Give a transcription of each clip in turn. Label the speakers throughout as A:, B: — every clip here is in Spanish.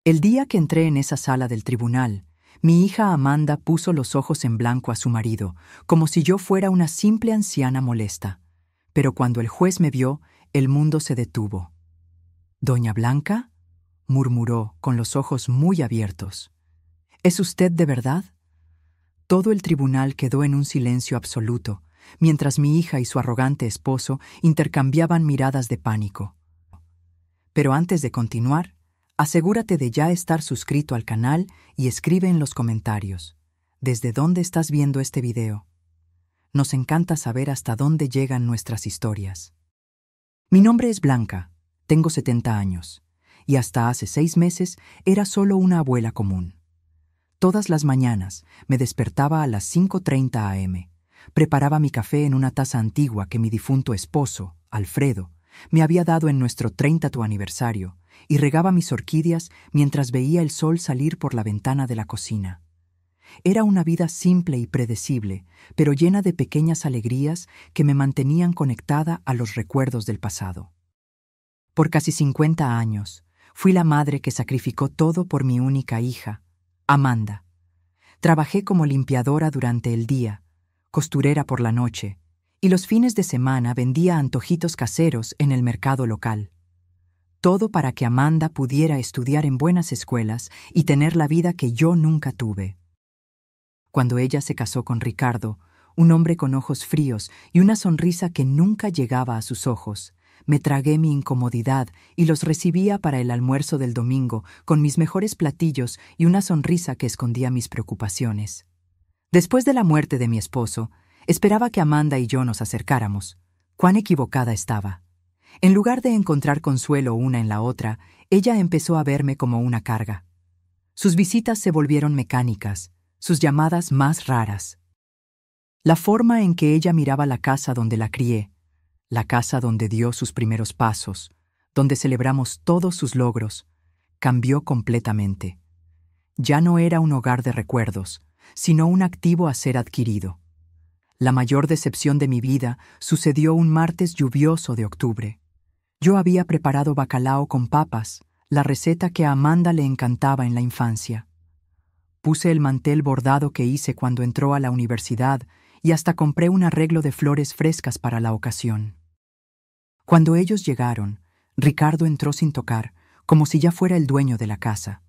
A: El día que entré en esa sala del tribunal, mi hija Amanda puso los ojos en blanco a su marido, como si yo fuera una simple anciana molesta. Pero cuando el juez me vio, el mundo se detuvo. «¿Doña Blanca?», murmuró, con los ojos muy abiertos. «¿Es usted de verdad?». Todo el tribunal quedó en un silencio absoluto, mientras mi hija y su arrogante esposo intercambiaban miradas de pánico. Pero antes de continuar, asegúrate de ya estar suscrito al canal y escribe en los comentarios ¿desde dónde estás viendo este video? Nos encanta saber hasta dónde llegan nuestras historias. Mi nombre es Blanca, tengo 70 años, y hasta hace 6 meses era solo una abuela común. Todas las mañanas me despertaba a las 5:30 a.m., preparaba mi café en una taza antigua que mi difunto esposo, Alfredo, me había dado en nuestro 30º aniversario, y regaba mis orquídeas mientras veía el sol salir por la ventana de la cocina. Era una vida simple y predecible, pero llena de pequeñas alegrías que me mantenían conectada a los recuerdos del pasado. Por casi 50 años, fui la madre que sacrificó todo por mi única hija, Amanda. Trabajé como limpiadora durante el día, costurera por la noche, y los fines de semana vendía antojitos caseros en el mercado local. Todo para que Amanda pudiera estudiar en buenas escuelas y tener la vida que yo nunca tuve. Cuando ella se casó con Ricardo, un hombre con ojos fríos y una sonrisa que nunca llegaba a sus ojos, me tragué mi incomodidad y los recibía para el almuerzo del domingo con mis mejores platillos y una sonrisa que escondía mis preocupaciones. Después de la muerte de mi esposo, esperaba que Amanda y yo nos acercáramos. Cuán equivocada estaba. En lugar de encontrar consuelo una en la otra, ella empezó a verme como una carga. Sus visitas se volvieron mecánicas, sus llamadas más raras. La forma en que ella miraba la casa donde la crié, la casa donde dio sus primeros pasos, donde celebramos todos sus logros, cambió completamente. Ya no era un hogar de recuerdos, sino un activo a ser adquirido. La mayor decepción de mi vida sucedió un martes lluvioso de octubre. Yo había preparado bacalao con papas, la receta que a Amanda le encantaba en la infancia. Puse el mantel bordado que hice cuando entró a la universidad y hasta compré un arreglo de flores frescas para la ocasión. Cuando ellos llegaron, Ricardo entró sin tocar, como si ya fuera el dueño de la casa.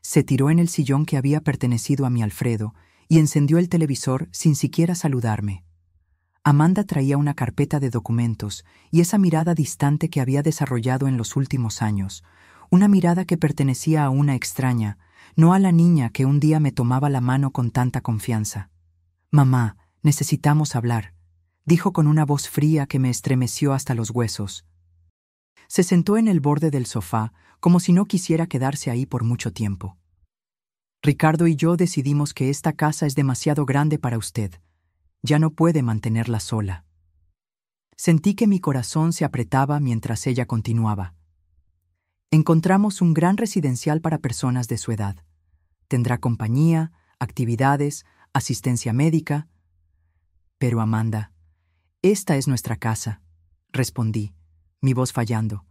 A: Se tiró en el sillón que había pertenecido a mi Alfredo y encendió el televisor sin siquiera saludarme. Amanda traía una carpeta de documentos y esa mirada distante que había desarrollado en los últimos años, una mirada que pertenecía a una extraña, no a la niña que un día me tomaba la mano con tanta confianza. «Mamá, necesitamos hablar», dijo con una voz fría que me estremeció hasta los huesos. Se sentó en el borde del sofá, como si no quisiera quedarse ahí por mucho tiempo. «Ricardo y yo decidimos que esta casa es demasiado grande para usted. Ya no puede mantenerla sola». Sentí que mi corazón se apretaba mientras ella continuaba. «Encontramos un gran residencial para personas de su edad. Tendrá compañía, actividades, asistencia médica». «Pero Amanda, esta es nuestra casa», respondí, mi voz fallando.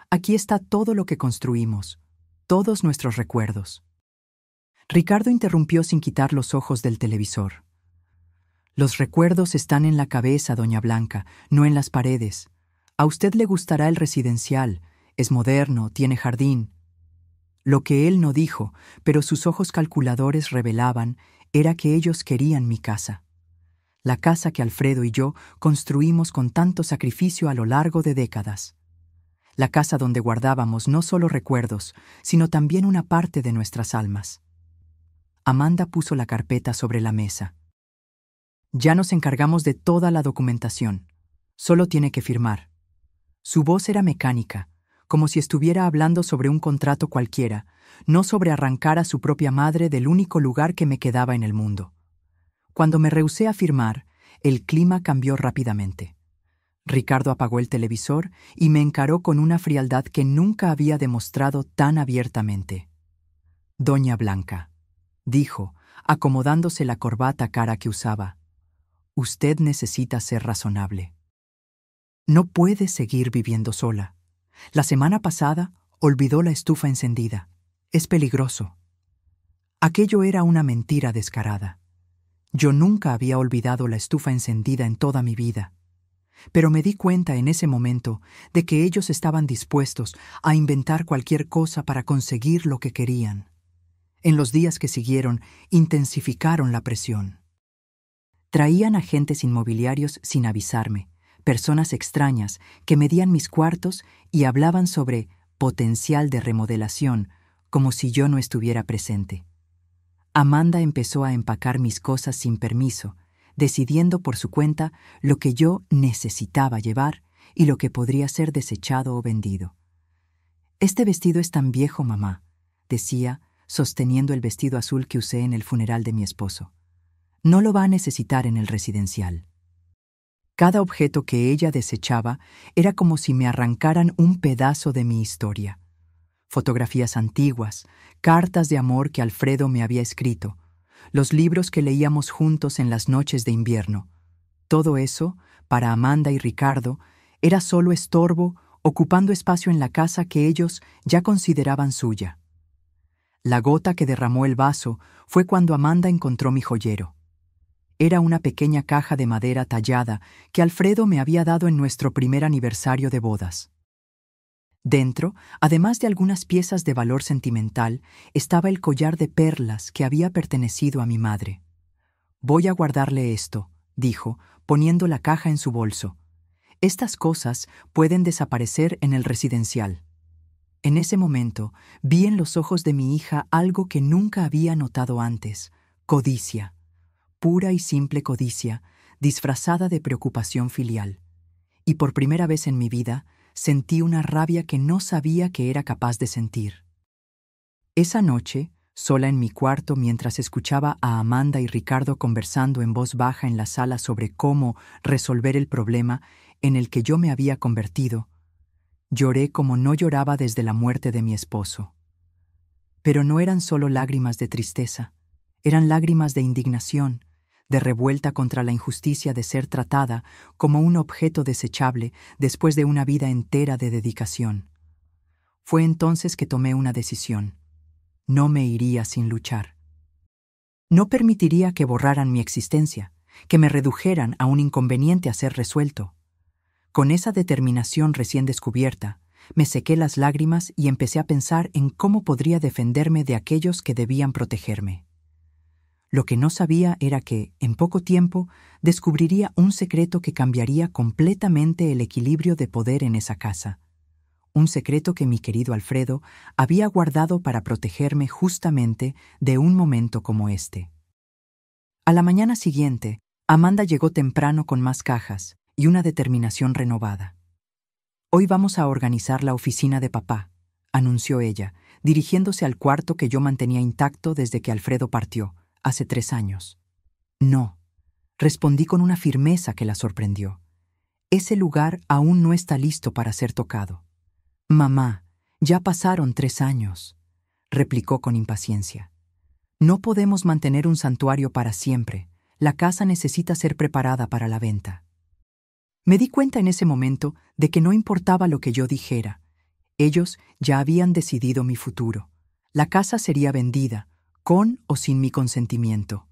A: «Aquí está todo lo que construimos, todos nuestros recuerdos». Ricardo interrumpió sin quitar los ojos del televisor. «Los recuerdos están en la cabeza, doña Blanca, no en las paredes. A usted le gustará el residencial, es moderno, tiene jardín». Lo que él no dijo, pero sus ojos calculadores revelaban, era que ellos querían mi casa. La casa que Alfredo y yo construimos con tanto sacrificio a lo largo de décadas. La casa donde guardábamos no solo recuerdos, sino también una parte de nuestras almas. Amanda puso la carpeta sobre la mesa. «Ya nos encargamos de toda la documentación. Solo tiene que firmar». Su voz era mecánica, como si estuviera hablando sobre un contrato cualquiera, no sobre arrancar a su propia madre del único lugar que me quedaba en el mundo. Cuando me rehusé a firmar, el clima cambió rápidamente. Ricardo apagó el televisor y me encaró con una frialdad que nunca había demostrado tan abiertamente. «Doña Blanca», dijo, acomodándose la corbata cara que usaba, «usted necesita ser razonable. No puede seguir viviendo sola. La semana pasada olvidó la estufa encendida. Es peligroso. Aquello era una mentira descarada. Yo nunca había olvidado la estufa encendida en toda mi vida. Pero me di cuenta en ese momento de que ellos estaban dispuestos a inventar cualquier cosa para conseguir lo que querían. En los días que siguieron, intensificaron la presión. Traían agentes inmobiliarios sin avisarme, personas extrañas que medían mis cuartos y hablaban sobre potencial de remodelación, como si yo no estuviera presente. Amanda empezó a empacar mis cosas sin permiso, decidiendo por su cuenta lo que yo necesitaba llevar y lo que podría ser desechado o vendido. «Este vestido es tan viejo, mamá», decía, sosteniendo el vestido azul que usé en el funeral de mi esposo. «No lo va a necesitar en el residencial». Cada objeto que ella desechaba era como si me arrancaran un pedazo de mi historia. Fotografías antiguas, cartas de amor que Alfredo me había escrito, los libros que leíamos juntos en las noches de invierno. Todo eso, para Amanda y Ricardo, era solo estorbo, ocupando espacio en la casa que ellos ya consideraban suya. La gota que derramó el vaso fue cuando Amanda encontró mi joyero. Era una pequeña caja de madera tallada que Alfredo me había dado en nuestro primer aniversario de bodas. Dentro, además de algunas piezas de valor sentimental, estaba el collar de perlas que había pertenecido a mi madre. «Voy a guardarle esto», dijo, poniendo la caja en su bolso. «Estas cosas pueden desaparecer en el residencial». En ese momento, vi en los ojos de mi hija algo que nunca había notado antes: codicia. Pura y simple codicia, disfrazada de preocupación filial. Y por primera vez en mi vida, sentí una rabia que no sabía que era capaz de sentir. Esa noche, sola en mi cuarto mientras escuchaba a Amanda y Ricardo conversando en voz baja en la sala sobre cómo resolver el problema en el que yo me había convertido, lloré como no lloraba desde la muerte de mi esposo. Pero no eran solo lágrimas de tristeza, eran lágrimas de indignación, de revuelta contra la injusticia de ser tratada como un objeto desechable después de una vida entera de dedicación. Fue entonces que tomé una decisión. No me iría sin luchar. No permitiría que borraran mi existencia, que me redujeran a un inconveniente a ser resuelto. Con esa determinación recién descubierta, me sequé las lágrimas y empecé a pensar en cómo podría defenderme de aquellos que debían protegerme. Lo que no sabía era que, en poco tiempo, descubriría un secreto que cambiaría completamente el equilibrio de poder en esa casa. Un secreto que mi querido Alfredo había guardado para protegerme justamente de un momento como este. A la mañana siguiente, Amanda llegó temprano con más cajas y una determinación renovada. «Hoy vamos a organizar la oficina de papá», anunció ella, dirigiéndose al cuarto que yo mantenía intacto desde que Alfredo partió, hace 3 años. «No», respondí con una firmeza que la sorprendió. «Ese lugar aún no está listo para ser tocado». «Mamá, ya pasaron 3 años», replicó con impaciencia. «No podemos mantener un santuario para siempre. La casa necesita ser preparada para la venta». Me di cuenta en ese momento de que no importaba lo que yo dijera. Ellos ya habían decidido mi futuro. La casa sería vendida, con o sin mi consentimiento.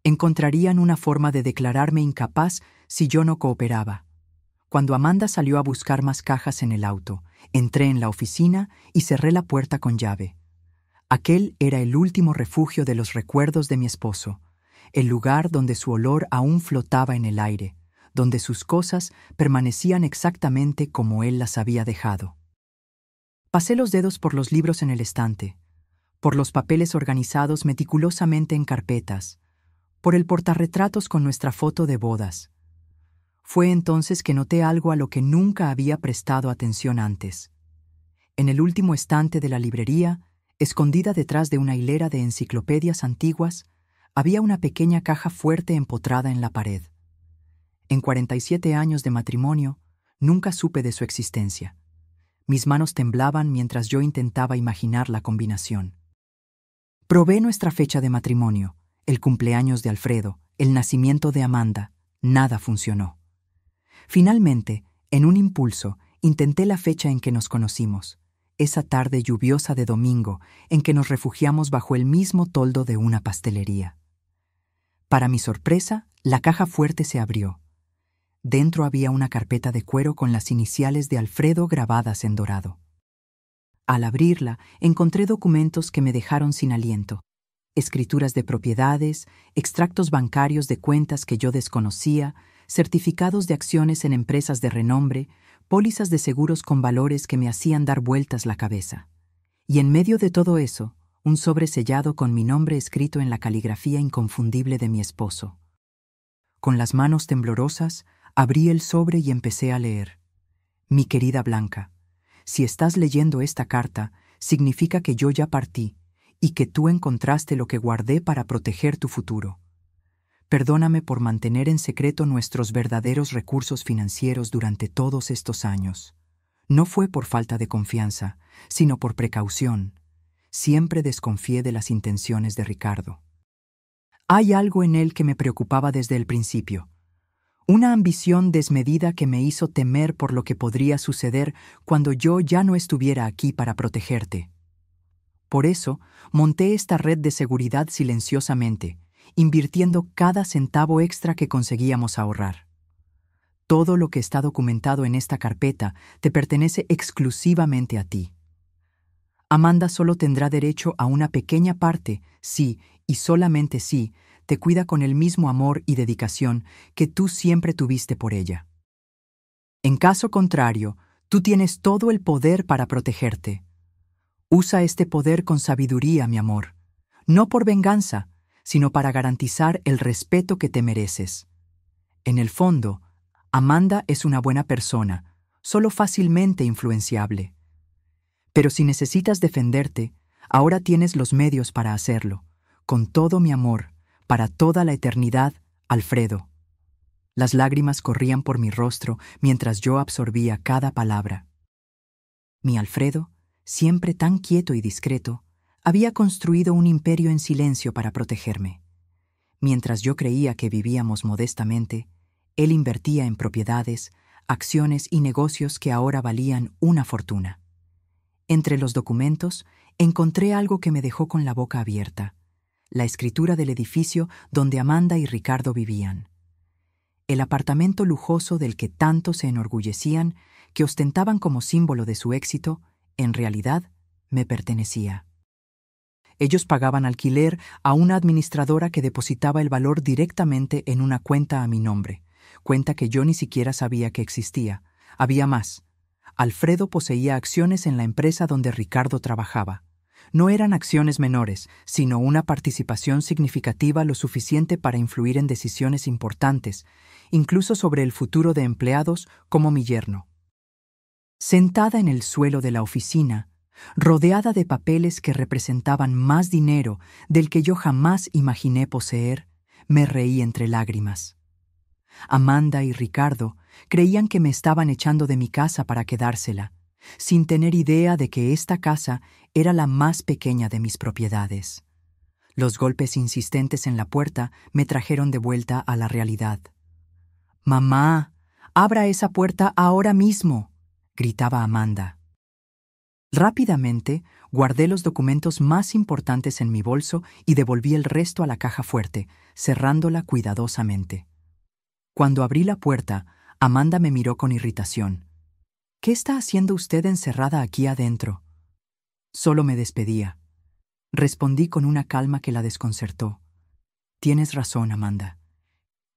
A: Encontrarían una forma de declararme incapaz si yo no cooperaba. Cuando Amanda salió a buscar más cajas en el auto, entré en la oficina y cerré la puerta con llave. Aquel era el último refugio de los recuerdos de mi esposo, el lugar donde su olor aún flotaba en el aire, donde sus cosas permanecían exactamente como él las había dejado. Pasé los dedos por los libros en el estante, por los papeles organizados meticulosamente en carpetas, por el portarretratos con nuestra foto de bodas. Fue entonces que noté algo a lo que nunca había prestado atención antes. En el último estante de la librería, escondida detrás de una hilera de enciclopedias antiguas, había una pequeña caja fuerte empotrada en la pared. En 47 años de matrimonio, nunca supe de su existencia. Mis manos temblaban mientras yo intentaba imaginar la combinación. Probé nuestra fecha de matrimonio, el cumpleaños de Alfredo, el nacimiento de Amanda. Nada funcionó. Finalmente, en un impulso, intenté la fecha en que nos conocimos. esa tarde lluviosa de domingo en que nos refugiamos bajo el mismo toldo de una pastelería. Para mi sorpresa, la caja fuerte se abrió. Dentro había una carpeta de cuero con las iniciales de Alfredo grabadas en dorado. Al abrirla, encontré documentos que me dejaron sin aliento. Escrituras de propiedades, extractos bancarios de cuentas que yo desconocía, certificados de acciones en empresas de renombre, pólizas de seguros con valores que me hacían dar vueltas la cabeza. Y en medio de todo eso, un sobre sellado con mi nombre escrito en la caligrafía inconfundible de mi esposo. Con las manos temblorosas, abrí el sobre y empecé a leer. Mi querida Blanca, si estás leyendo esta carta, significa que yo ya partí y que tú encontraste lo que guardé para proteger tu futuro. Perdóname por mantener en secreto nuestros verdaderos recursos financieros durante todos estos años. No fue por falta de confianza, sino por precaución. Siempre desconfié de las intenciones de Ricardo. Hay algo en él que me preocupaba desde el principio. Una ambición desmedida que me hizo temer por lo que podría suceder cuando yo ya no estuviera aquí para protegerte. Por eso, monté esta red de seguridad silenciosamente, invirtiendo cada centavo extra que conseguíamos ahorrar. Todo lo que está documentado en esta carpeta te pertenece exclusivamente a ti. Amanda solo tendrá derecho a una pequeña parte si, y solamente si, te cuida con el mismo amor y dedicación que tú siempre tuviste por ella. En caso contrario, tú tienes todo el poder para protegerte. Usa este poder con sabiduría, mi amor, no por venganza, sino para garantizar el respeto que te mereces. En el fondo, Amanda es una buena persona, solo fácilmente influenciable. Pero si necesitas defenderte, ahora tienes los medios para hacerlo. Con todo mi amor, para toda la eternidad, Alfredo. Las lágrimas corrían por mi rostro mientras yo absorbía cada palabra. Mi Alfredo, siempre tan quieto y discreto, había construido un imperio en silencio para protegerme. Mientras yo creía que vivíamos modestamente, él invertía en propiedades, acciones y negocios que ahora valían una fortuna. Entre los documentos, encontré algo que me dejó con la boca abierta: la escritura del edificio donde Amanda y Ricardo vivían. El apartamento lujoso del que tanto se enorgullecían, que ostentaban como símbolo de su éxito, en realidad me pertenecía. Ellos pagaban alquiler a una administradora que depositaba el valor directamente en una cuenta a mi nombre, cuenta que yo ni siquiera sabía que existía. Había más. Alfredo poseía acciones en la empresa donde Ricardo trabajaba. No eran acciones menores, sino una participación significativa lo suficiente para influir en decisiones importantes, incluso sobre el futuro de empleados como mi yerno. Sentada en el suelo de la oficina, rodeada de papeles que representaban más dinero del que yo jamás imaginé poseer, me reí entre lágrimas. Amanda y Ricardo creían que me estaban echando de mi casa para quedársela, sin tener idea de que esta casa era la más pequeña de mis propiedades. Los golpes insistentes en la puerta me trajeron de vuelta a la realidad. «¡Mamá! ¡Abra esa puerta ahora mismo!», gritaba Amanda. Rápidamente, guardé los documentos más importantes en mi bolso y devolví el resto a la caja fuerte, cerrándola cuidadosamente. Cuando abrí la puerta, Amanda me miró con irritación. «¿Qué está haciendo usted encerrada aquí adentro?». Solo me despedía. Respondí con una calma que la desconcertó. «Tienes razón, Amanda.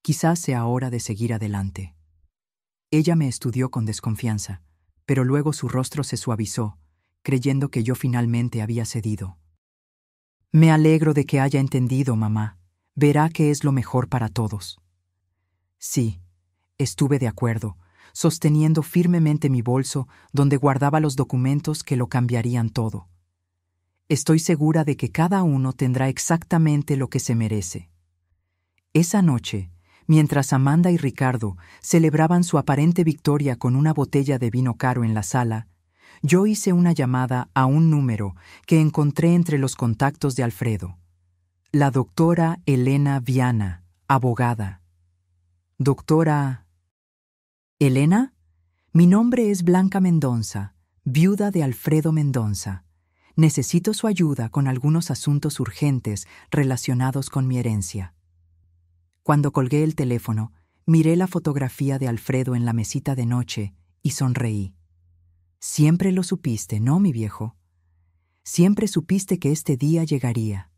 A: Quizás sea hora de seguir adelante». Ella me estudió con desconfianza, pero luego su rostro se suavizó, creyendo que yo finalmente había cedido. «Me alegro de que haya entendido, mamá. Verá que es lo mejor para todos». Sí, estuve de acuerdo, sosteniendo firmemente mi bolso donde guardaba los documentos que lo cambiarían todo. Estoy segura de que cada uno tendrá exactamente lo que se merece. Esa noche, mientras Amanda y Ricardo celebraban su aparente victoria con una botella de vino caro en la sala, yo hice una llamada a un número que encontré entre los contactos de Alfredo. La doctora Elena Viana, abogada. «Doctora...». «¿Elena? Mi nombre es Blanca Mendonça. viuda de Alfredo Mendonça. Necesito su ayuda con algunos asuntos urgentes relacionados con mi herencia. Cuando colgué el teléfono, miré la fotografía de Alfredo en la mesita de noche y sonreí. Siempre lo supiste, ¿no, mi viejo? Siempre supiste que este día llegaría.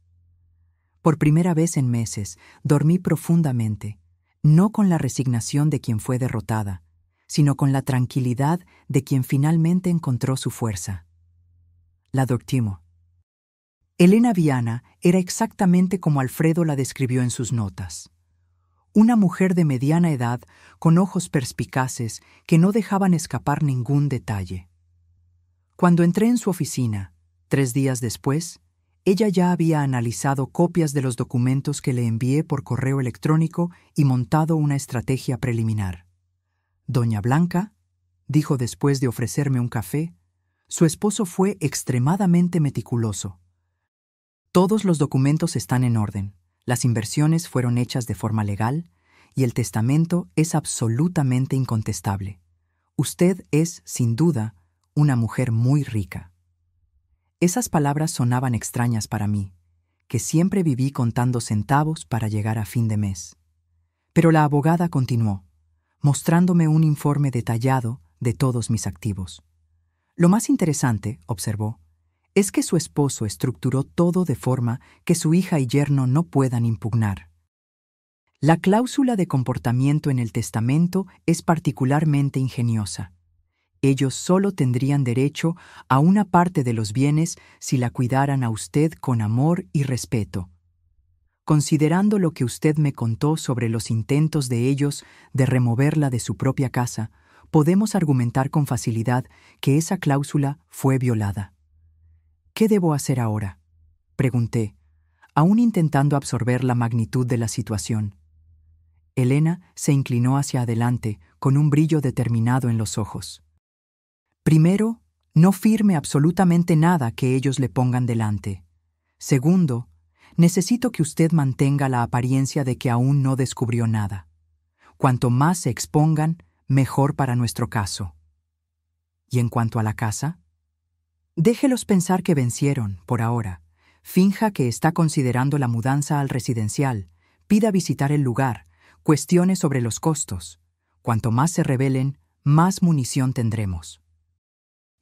A: Por primera vez en meses, dormí profundamente, no con la resignación de quien fue derrotada, sino con la tranquilidad de quien finalmente encontró su fuerza. La doctimo. Elena Viana era exactamente como Alfredo la describió en sus notas. Una mujer de mediana edad con ojos perspicaces que no dejaban escapar ningún detalle. Cuando entré en su oficina, 3 días después, ella ya había analizado copias de los documentos que le envié por correo electrónico y montado una estrategia preliminar. Doña Blanca, dijo después de ofrecerme un café, su esposo fue extremadamente meticuloso. Todos los documentos están en orden, las inversiones fueron hechas de forma legal y el testamento es absolutamente incontestable. Usted es, sin duda, una mujer muy rica. Esas palabras sonaban extrañas para mí, que siempre viví contando centavos para llegar a fin de mes. Pero la abogada continuó, mostrándome un informe detallado de todos mis activos. Lo más interesante, observó, es que su esposo estructuró todo de forma que su hija y yerno no puedan impugnar. La cláusula de comportamiento en el testamento es particularmente ingeniosa. Ellos solo tendrían derecho a una parte de los bienes si la cuidaran a usted con amor y respeto. Considerando lo que usted me contó sobre los intentos de ellos de removerla de su propia casa, podemos argumentar con facilidad que esa cláusula fue violada. ¿Qué debo hacer ahora?, pregunté, aún intentando absorber la magnitud de la situación. Elena se inclinó hacia adelante con un brillo determinado en los ojos. Primero, no firme absolutamente nada que ellos le pongan delante. Segundo, necesito que usted mantenga la apariencia de que aún no descubrió nada. Cuanto más se expongan, mejor para nuestro caso. ¿Y en cuanto a la casa? Déjelos pensar que vencieron, por ahora. Finja que está considerando la mudanza al residencial. Pida visitar el lugar. Cuestione sobre los costos. Cuanto más se rebelen, más munición tendremos.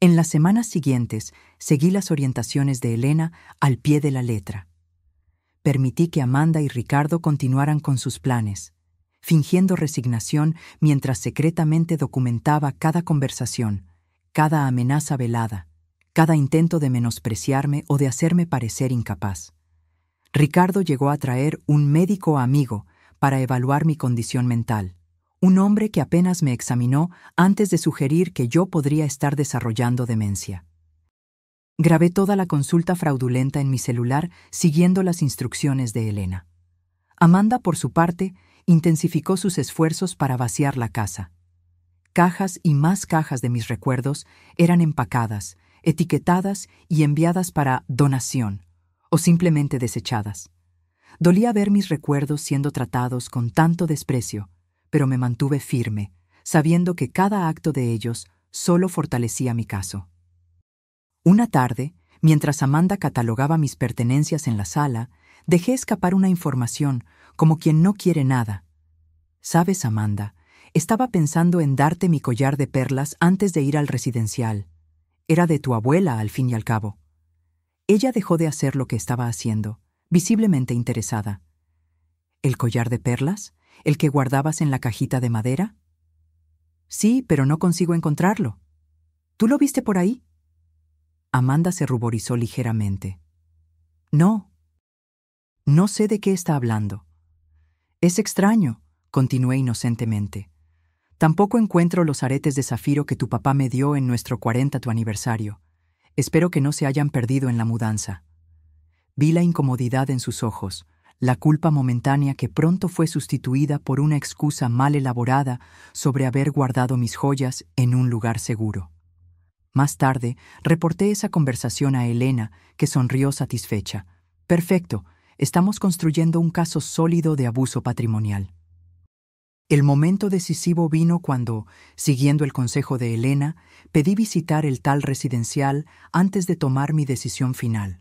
A: En las semanas siguientes, seguí las orientaciones de Elena al pie de la letra. Permití que Amanda y Ricardo continuaran con sus planes, fingiendo resignación mientras secretamente documentaba cada conversación, cada amenaza velada, cada intento de menospreciarme o de hacerme parecer incapaz. Ricardo llegó a traer un médico amigo para evaluar mi condición mental, un hombre que apenas me examinó antes de sugerir que yo podría estar desarrollando demencia. Grabé toda la consulta fraudulenta en mi celular siguiendo las instrucciones de Elena. Amanda, por su parte, intensificó sus esfuerzos para vaciar la casa. Cajas y más cajas de mis recuerdos eran empacadas, etiquetadas y enviadas para donación, o simplemente desechadas. Dolía ver mis recuerdos siendo tratados con tanto desprecio, pero me mantuve firme, sabiendo que cada acto de ellos solo fortalecía mi caso. Una tarde, mientras Amanda catalogaba mis pertenencias en la sala, dejé escapar una información, como quien no quiere nada. ¿Sabes, Amanda? Estaba pensando en darte mi collar de perlas antes de ir al residencial. Era de tu abuela, al fin y al cabo. Ella dejó de hacer lo que estaba haciendo, visiblemente interesada. ¿El collar de perlas? ¿El que guardabas en la cajita de madera? Sí, pero no consigo encontrarlo. ¿Tú lo viste por ahí? Amanda se ruborizó ligeramente. No. No sé de qué está hablando. Es extraño, continué inocentemente. Tampoco encuentro los aretes de zafiro que tu papá me dio en nuestro 40º aniversario. Espero que no se hayan perdido en la mudanza. Vi la incomodidad en sus ojos, la culpa momentánea que pronto fue sustituida por una excusa mal elaborada sobre haber guardado mis joyas en un lugar seguro. Más tarde, reporté esa conversación a Elena, que sonrió satisfecha. Perfecto, estamos construyendo un caso sólido de abuso patrimonial. El momento decisivo vino cuando, siguiendo el consejo de Elena, pedí visitar el tal residencial antes de tomar mi decisión final.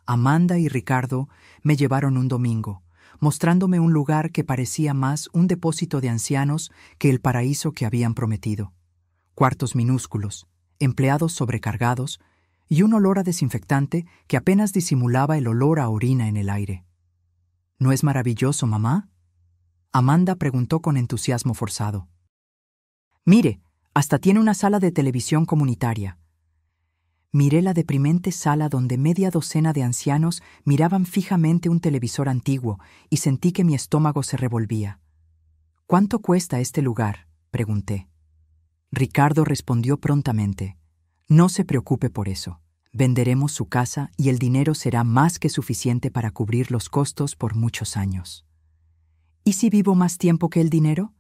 A: Amanda y Ricardo me llevaron un domingo, mostrándome un lugar que parecía más un depósito de ancianos que el paraíso que habían prometido. Cuartos minúsculos, empleados sobrecargados y un olor a desinfectante que apenas disimulaba el olor a orina en el aire. ¿No es maravilloso, mamá?, Amanda preguntó con entusiasmo forzado. Mire, hasta tiene una sala de televisión comunitaria. Miré la deprimente sala donde media docena de ancianos miraban fijamente un televisor antiguo y sentí que mi estómago se revolvía. ¿Cuánto cuesta este lugar?, pregunté. Ricardo respondió prontamente. No se preocupe por eso. Venderemos su casa y el dinero será más que suficiente para cubrir los costos por muchos años. ¿Y si vivo más tiempo que el dinero?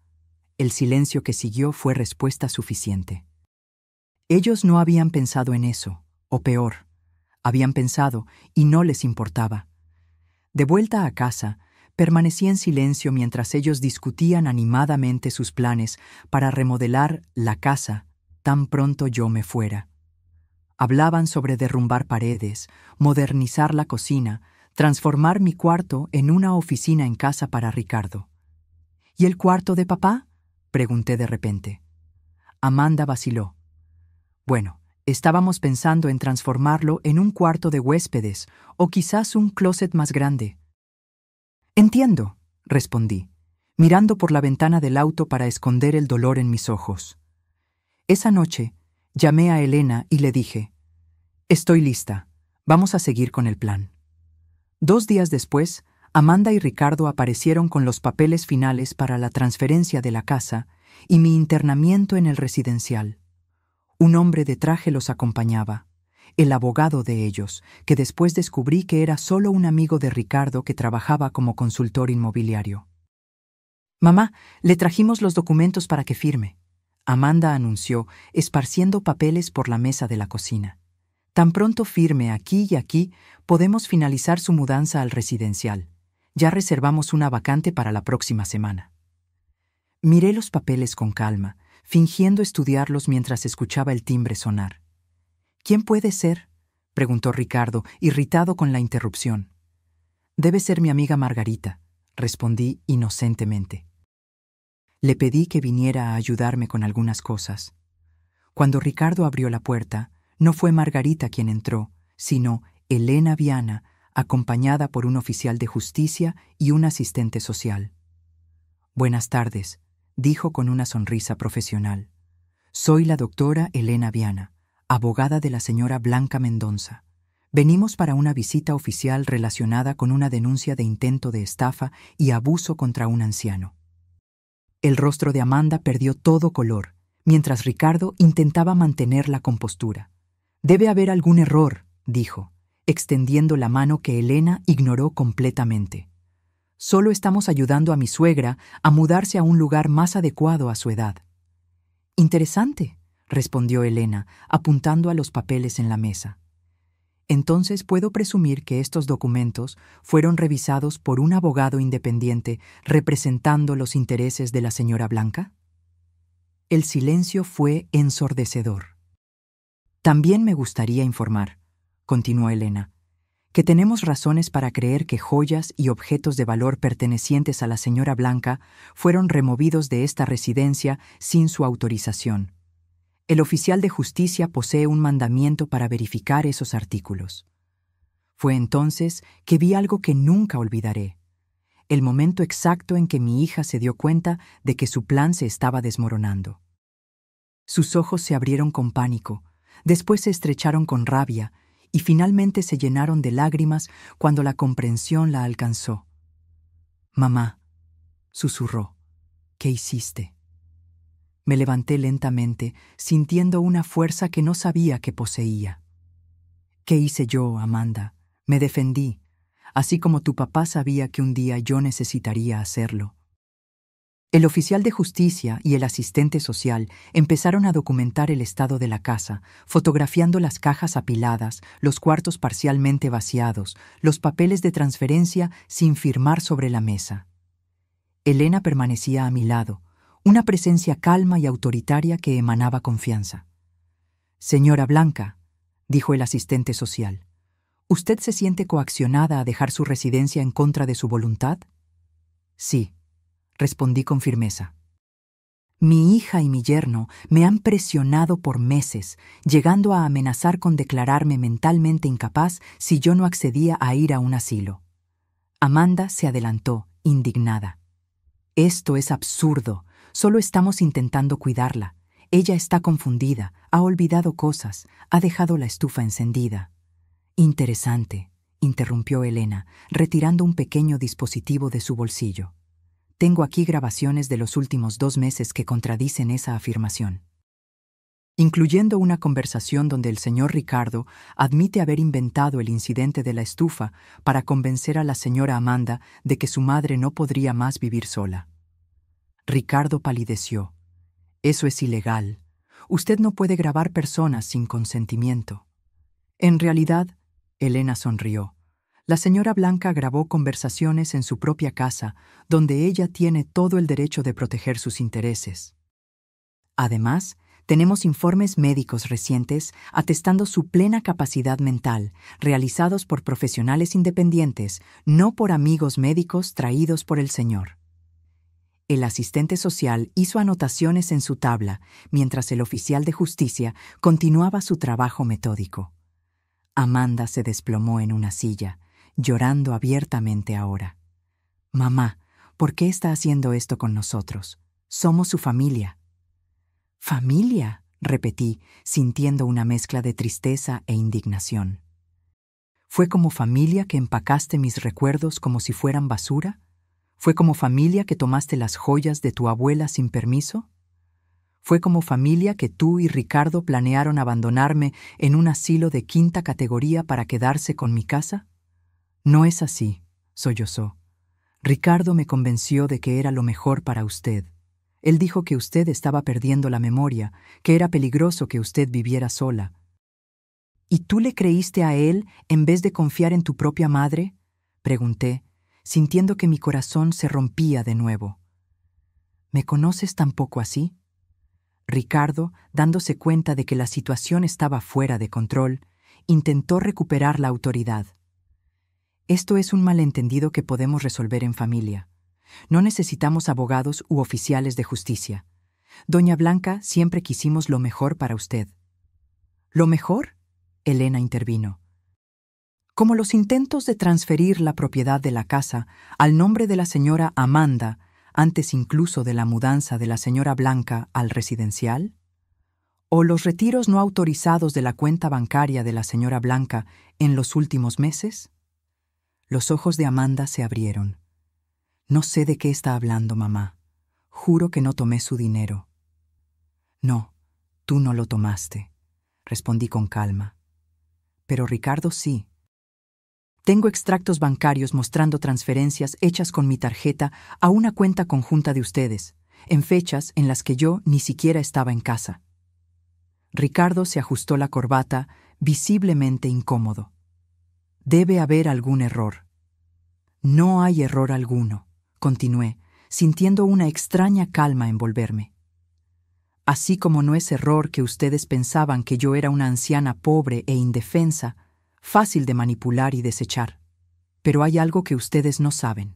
A: El silencio que siguió fue respuesta suficiente. Ellos no habían pensado en eso, o peor, habían pensado y no les importaba. De vuelta a casa, permanecí en silencio mientras ellos discutían animadamente sus planes para remodelar la casa tan pronto yo me fuera. Hablaban sobre derrumbar paredes, modernizar la cocina, transformar mi cuarto en una oficina en casa para Ricardo. ¿Y el cuarto de papá?, pregunté de repente. Amanda vaciló. Bueno, estábamos pensando en transformarlo en un cuarto de huéspedes o quizás un closet más grande. Entiendo, respondí, mirando por la ventana del auto para esconder el dolor en mis ojos. Esa noche, llamé a Elena y le dije, «Estoy lista, vamos a seguir con el plan». 2 días después, Amanda y Ricardo aparecieron con los papeles finales para la transferencia de la casa y mi internamiento en el residencial. Un hombre de traje los acompañaba, el abogado de ellos, que después descubrí que era solo un amigo de Ricardo que trabajaba como consultor inmobiliario. «Mamá, le trajimos los documentos para que firme», Amanda anunció, esparciendo papeles por la mesa de la cocina. «Tan pronto firme aquí y aquí, podemos finalizar su mudanza al residencial. Ya reservamos una vacante para la próxima semana». Miré los papeles con calma, fingiendo estudiarlos mientras escuchaba el timbre sonar. «¿Quién puede ser?», preguntó Ricardo, irritado con la interrupción. «Debe ser mi amiga Margarita», respondí inocentemente. Le pedí que viniera a ayudarme con algunas cosas. Cuando Ricardo abrió la puerta, no fue Margarita quien entró, sino Elena Viana, acompañada por un oficial de justicia y un asistente social. «Buenas tardes», dijo con una sonrisa profesional. «Soy la doctora Elena Viana, abogada de la señora Blanca Mendonza. Venimos para una visita oficial relacionada con una denuncia de intento de estafa y abuso contra un anciano». El rostro de Amanda perdió todo color, mientras Ricardo intentaba mantener la compostura. «Debe haber algún error», dijo, extendiendo la mano que Elena ignoró completamente. «Solo estamos ayudando a mi suegra a mudarse a un lugar más adecuado a su edad». «Interesante», respondió Elena, apuntando a los papeles en la mesa. «Entonces puedo presumir que estos documentos fueron revisados por un abogado independiente representando los intereses de la señora Blanca». El silencio fue ensordecedor. «También me gustaría informar», continuó Elena, «que tenemos razones para creer que joyas y objetos de valor pertenecientes a la señora Blanca fueron removidos de esta residencia sin su autorización. El oficial de justicia posee un mandamiento para verificar esos artículos». Fue entonces que vi algo que nunca olvidaré. El momento exacto en que mi hija se dio cuenta de que su plan se estaba desmoronando. Sus ojos se abrieron con pánico, después se estrecharon con rabia y finalmente se llenaron de lágrimas cuando la comprensión la alcanzó. «Mamá», susurró, «¿qué hiciste?». Me levanté lentamente, sintiendo una fuerza que no sabía que poseía. «¿Qué hice yo, Amanda? Me defendí, así como tu papá sabía que un día yo necesitaría hacerlo». El oficial de justicia y el asistente social empezaron a documentar el estado de la casa, fotografiando las cajas apiladas, los cuartos parcialmente vaciados, los papeles de transferencia sin firmar sobre la mesa. Elena permanecía a mi lado, una presencia calma y autoritaria que emanaba confianza. «Señora Blanca», dijo el asistente social, «¿usted se siente coaccionada a dejar su residencia en contra de su voluntad?» «Sí», respondí con firmeza. «Mi hija y mi yerno me han presionado por meses, llegando a amenazar con declararme mentalmente incapaz si yo no accedía a ir a un asilo». Amanda se adelantó, indignada. «Esto es absurdo. Solo estamos intentando cuidarla. Ella está confundida, ha olvidado cosas, ha dejado la estufa encendida». «Interesante», interrumpió Elena, retirando un pequeño dispositivo de su bolsillo. «Tengo aquí grabaciones de los últimos 2 meses que contradicen esa afirmación, incluyendo una conversación donde el señor Ricardo admite haber inventado el incidente de la estufa para convencer a la señora Amanda de que su madre no podría más vivir sola». Ricardo palideció. «Eso es ilegal. Usted no puede grabar personas sin consentimiento». «En realidad», Elena sonrió, «la señora Blanca grabó conversaciones en su propia casa, donde ella tiene todo el derecho de proteger sus intereses. Además, tenemos informes médicos recientes atestando su plena capacidad mental, realizados por profesionales independientes, no por amigos médicos traídos por el señor». El asistente social hizo anotaciones en su tabla, mientras el oficial de justicia continuaba su trabajo metódico. Amanda se desplomó en una silla, llorando abiertamente ahora. «Mamá, ¿por qué está haciendo esto con nosotros? Somos su familia». «¿Familia?», repetí, sintiendo una mezcla de tristeza e indignación. «¿Fue como familia que empacaste mis recuerdos como si fueran basura? ¿Fue como familia que tomaste las joyas de tu abuela sin permiso? ¿Fue como familia que tú y Ricardo planearon abandonarme en un asilo de 5ª categoría para quedarse con mi casa?» «No es así», sollozó. «Ricardo me convenció de que era lo mejor para usted. Él dijo que usted estaba perdiendo la memoria, que era peligroso que usted viviera sola». «¿Y tú le creíste a él en vez de confiar en tu propia madre?», pregunté, sintiendo que mi corazón se rompía de nuevo. «¿Me conoces tan poco así?». Ricardo, dándose cuenta de que la situación estaba fuera de control, intentó recuperar la autoridad. «Esto es un malentendido que podemos resolver en familia. No necesitamos abogados u oficiales de justicia. Doña Blanca, siempre quisimos lo mejor para usted». «¿Lo mejor?», Elena intervino. «Como los intentos de transferir la propiedad de la casa al nombre de la señora Amanda, antes incluso de la mudanza de la señora Blanca al residencial, o los retiros no autorizados de la cuenta bancaria de la señora Blanca en los últimos meses». Los ojos de Amanda se abrieron. «No sé de qué está hablando, mamá. Juro que no tomé su dinero». «No, tú no lo tomaste», respondí con calma. «Pero Ricardo sí. Tengo extractos bancarios mostrando transferencias hechas con mi tarjeta a una cuenta conjunta de ustedes, en fechas en las que yo ni siquiera estaba en casa». Ricardo se ajustó la corbata, visiblemente incómodo. «Debe haber algún error». «No hay error alguno», continué, sintiendo una extraña calma envolverme. «Así como no es error que ustedes pensaban que yo era una anciana pobre e indefensa, fácil de manipular y desechar. Pero hay algo que ustedes no saben».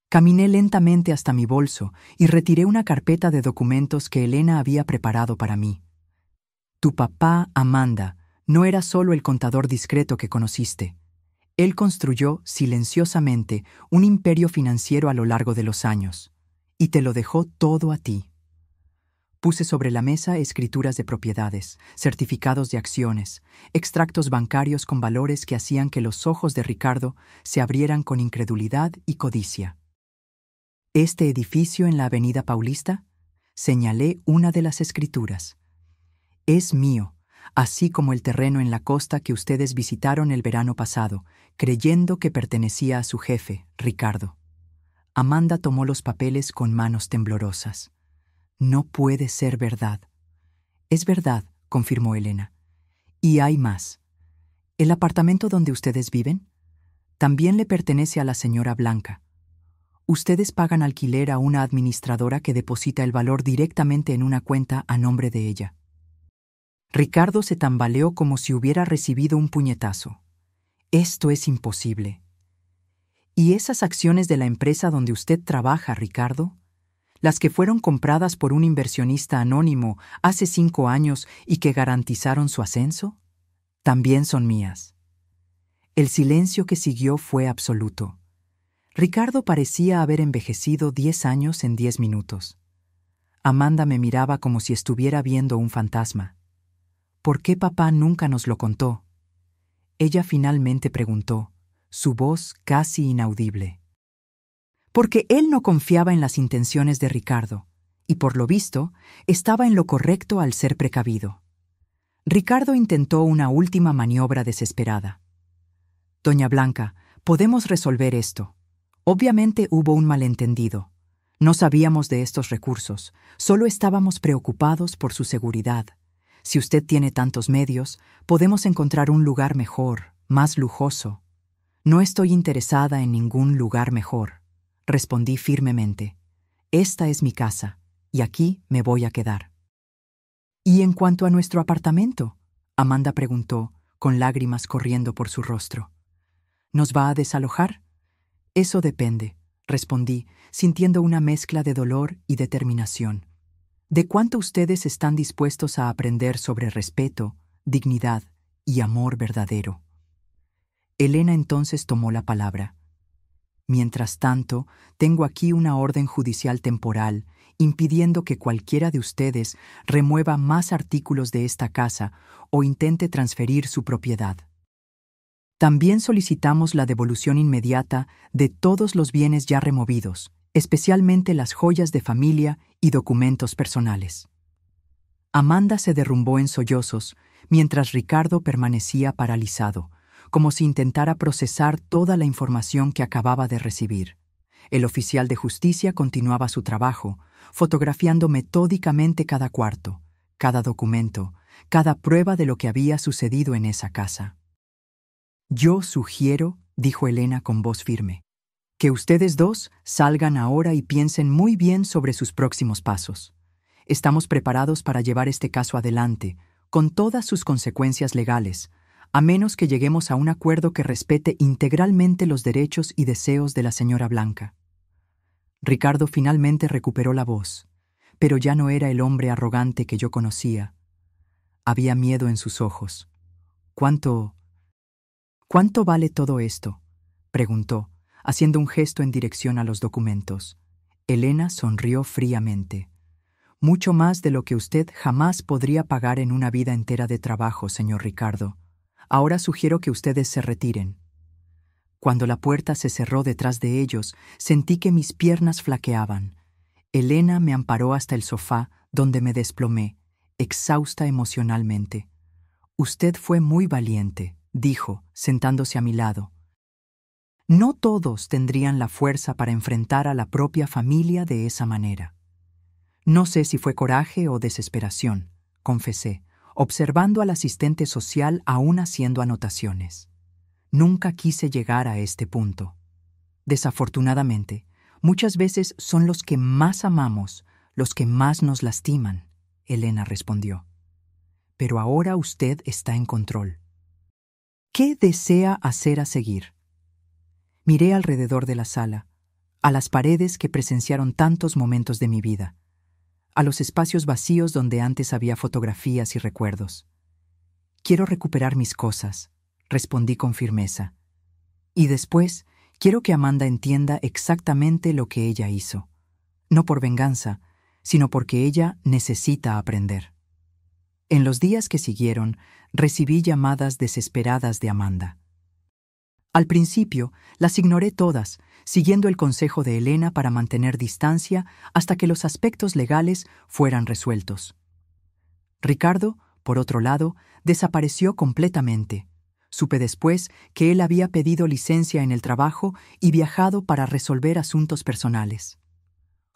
A: Caminé lentamente hasta mi bolso y retiré una carpeta de documentos que Elena había preparado para mí. «Tu papá, Amanda, no era solo el contador discreto que conociste. Él construyó silenciosamente un imperio financiero a lo largo de los años, y te lo dejó todo a ti». Puse sobre la mesa escrituras de propiedades, certificados de acciones, extractos bancarios con valores que hacían que los ojos de Ricardo se abrieran con incredulidad y codicia. «¿Este edificio en la Avenida Paulista?», señalé una de las escrituras. «Es mío, así como el terreno en la costa que ustedes visitaron el verano pasado, creyendo que pertenecía a su jefe, Ricardo». Amanda tomó los papeles con manos temblorosas. «No puede ser verdad». «Es verdad», confirmó Elena. «Y hay más. ¿El apartamento donde ustedes viven? También le pertenece a la señora Blanca». Ustedes pagan alquiler a una administradora que deposita el valor directamente en una cuenta a nombre de ella. Ricardo se tambaleó como si hubiera recibido un puñetazo. Esto es imposible. ¿Y esas acciones de la empresa donde usted trabaja, Ricardo? Las que fueron compradas por un inversionista anónimo hace 5 años y que garantizaron su ascenso, también son mías. El silencio que siguió fue absoluto. Ricardo parecía haber envejecido 10 años en 10 minutos. Amanda me miraba como si estuviera viendo un fantasma. ¿Por qué papá nunca nos lo contó? Ella finalmente preguntó, su voz casi inaudible. Porque él no confiaba en las intenciones de Ricardo, y por lo visto, estaba en lo correcto al ser precavido. Ricardo intentó una última maniobra desesperada. Doña Blanca, podemos resolver esto. Obviamente hubo un malentendido. No sabíamos de estos recursos, solo estábamos preocupados por su seguridad. Si usted tiene tantos medios, podemos encontrar un lugar mejor, más lujoso. No estoy interesada en ningún lugar mejor, respondí firmemente. Esta es mi casa, y aquí me voy a quedar. ¿Y en cuanto a nuestro apartamento? Amanda preguntó, con lágrimas corriendo por su rostro. ¿Nos va a desalojar? Eso depende, respondí, sintiendo una mezcla de dolor y determinación. ¿De cuánto ustedes están dispuestos a aprender sobre respeto, dignidad y amor verdadero? Elena entonces tomó la palabra. Mientras tanto, tengo aquí una orden judicial temporal impidiendo que cualquiera de ustedes remueva más artículos de esta casa o intente transferir su propiedad. También solicitamos la devolución inmediata de todos los bienes ya removidos, especialmente las joyas de familia y documentos personales. Amanda se derrumbó en sollozos, mientras Ricardo permanecía paralizado, como si intentara procesar toda la información que acababa de recibir. El oficial de justicia continuaba su trabajo, fotografiando metódicamente cada cuarto, cada documento, cada prueba de lo que había sucedido en esa casa. Yo sugiero, dijo Elena con voz firme, que ustedes dos salgan ahora y piensen muy bien sobre sus próximos pasos. Estamos preparados para llevar este caso adelante, con todas sus consecuencias legales, a menos que lleguemos a un acuerdo que respete integralmente los derechos y deseos de la señora Blanca. Ricardo finalmente recuperó la voz, pero ya no era el hombre arrogante que yo conocía. Había miedo en sus ojos. ¿Cuánto vale todo esto?, preguntó, haciendo un gesto en dirección a los documentos. Elena sonrió fríamente. Mucho más de lo que usted jamás podría pagar en una vida entera de trabajo, señor Ricardo. Ahora sugiero que ustedes se retiren. Cuando la puerta se cerró detrás de ellos, sentí que mis piernas flaqueaban. Elena me amparó hasta el sofá, donde me desplomé, exhausta emocionalmente. Usted fue muy valiente, dijo, sentándose a mi lado. No todos tendrían la fuerza para enfrentar a la propia familia de esa manera. No sé si fue coraje o desesperación, confesé, observando al asistente social aún haciendo anotaciones. Nunca quise llegar a este punto. Desafortunadamente, muchas veces son los que más amamos, los que más nos lastiman, Elena respondió. Pero ahora usted está en control. ¿Qué desea hacer a seguir? Miré alrededor de la sala, a las paredes que presenciaron tantos momentos de mi vida, a los espacios vacíos donde antes había fotografías y recuerdos. Quiero recuperar mis cosas, respondí con firmeza. Y después, quiero que Amanda entienda exactamente lo que ella hizo. No por venganza, sino porque ella necesita aprender. En los días que siguieron, recibí llamadas desesperadas de Amanda. Al principio, las ignoré todas, siguiendo el consejo de Elena para mantener distancia hasta que los aspectos legales fueran resueltos. Ricardo, por otro lado, desapareció completamente. Supe después que él había pedido licencia en el trabajo y viajado para resolver asuntos personales.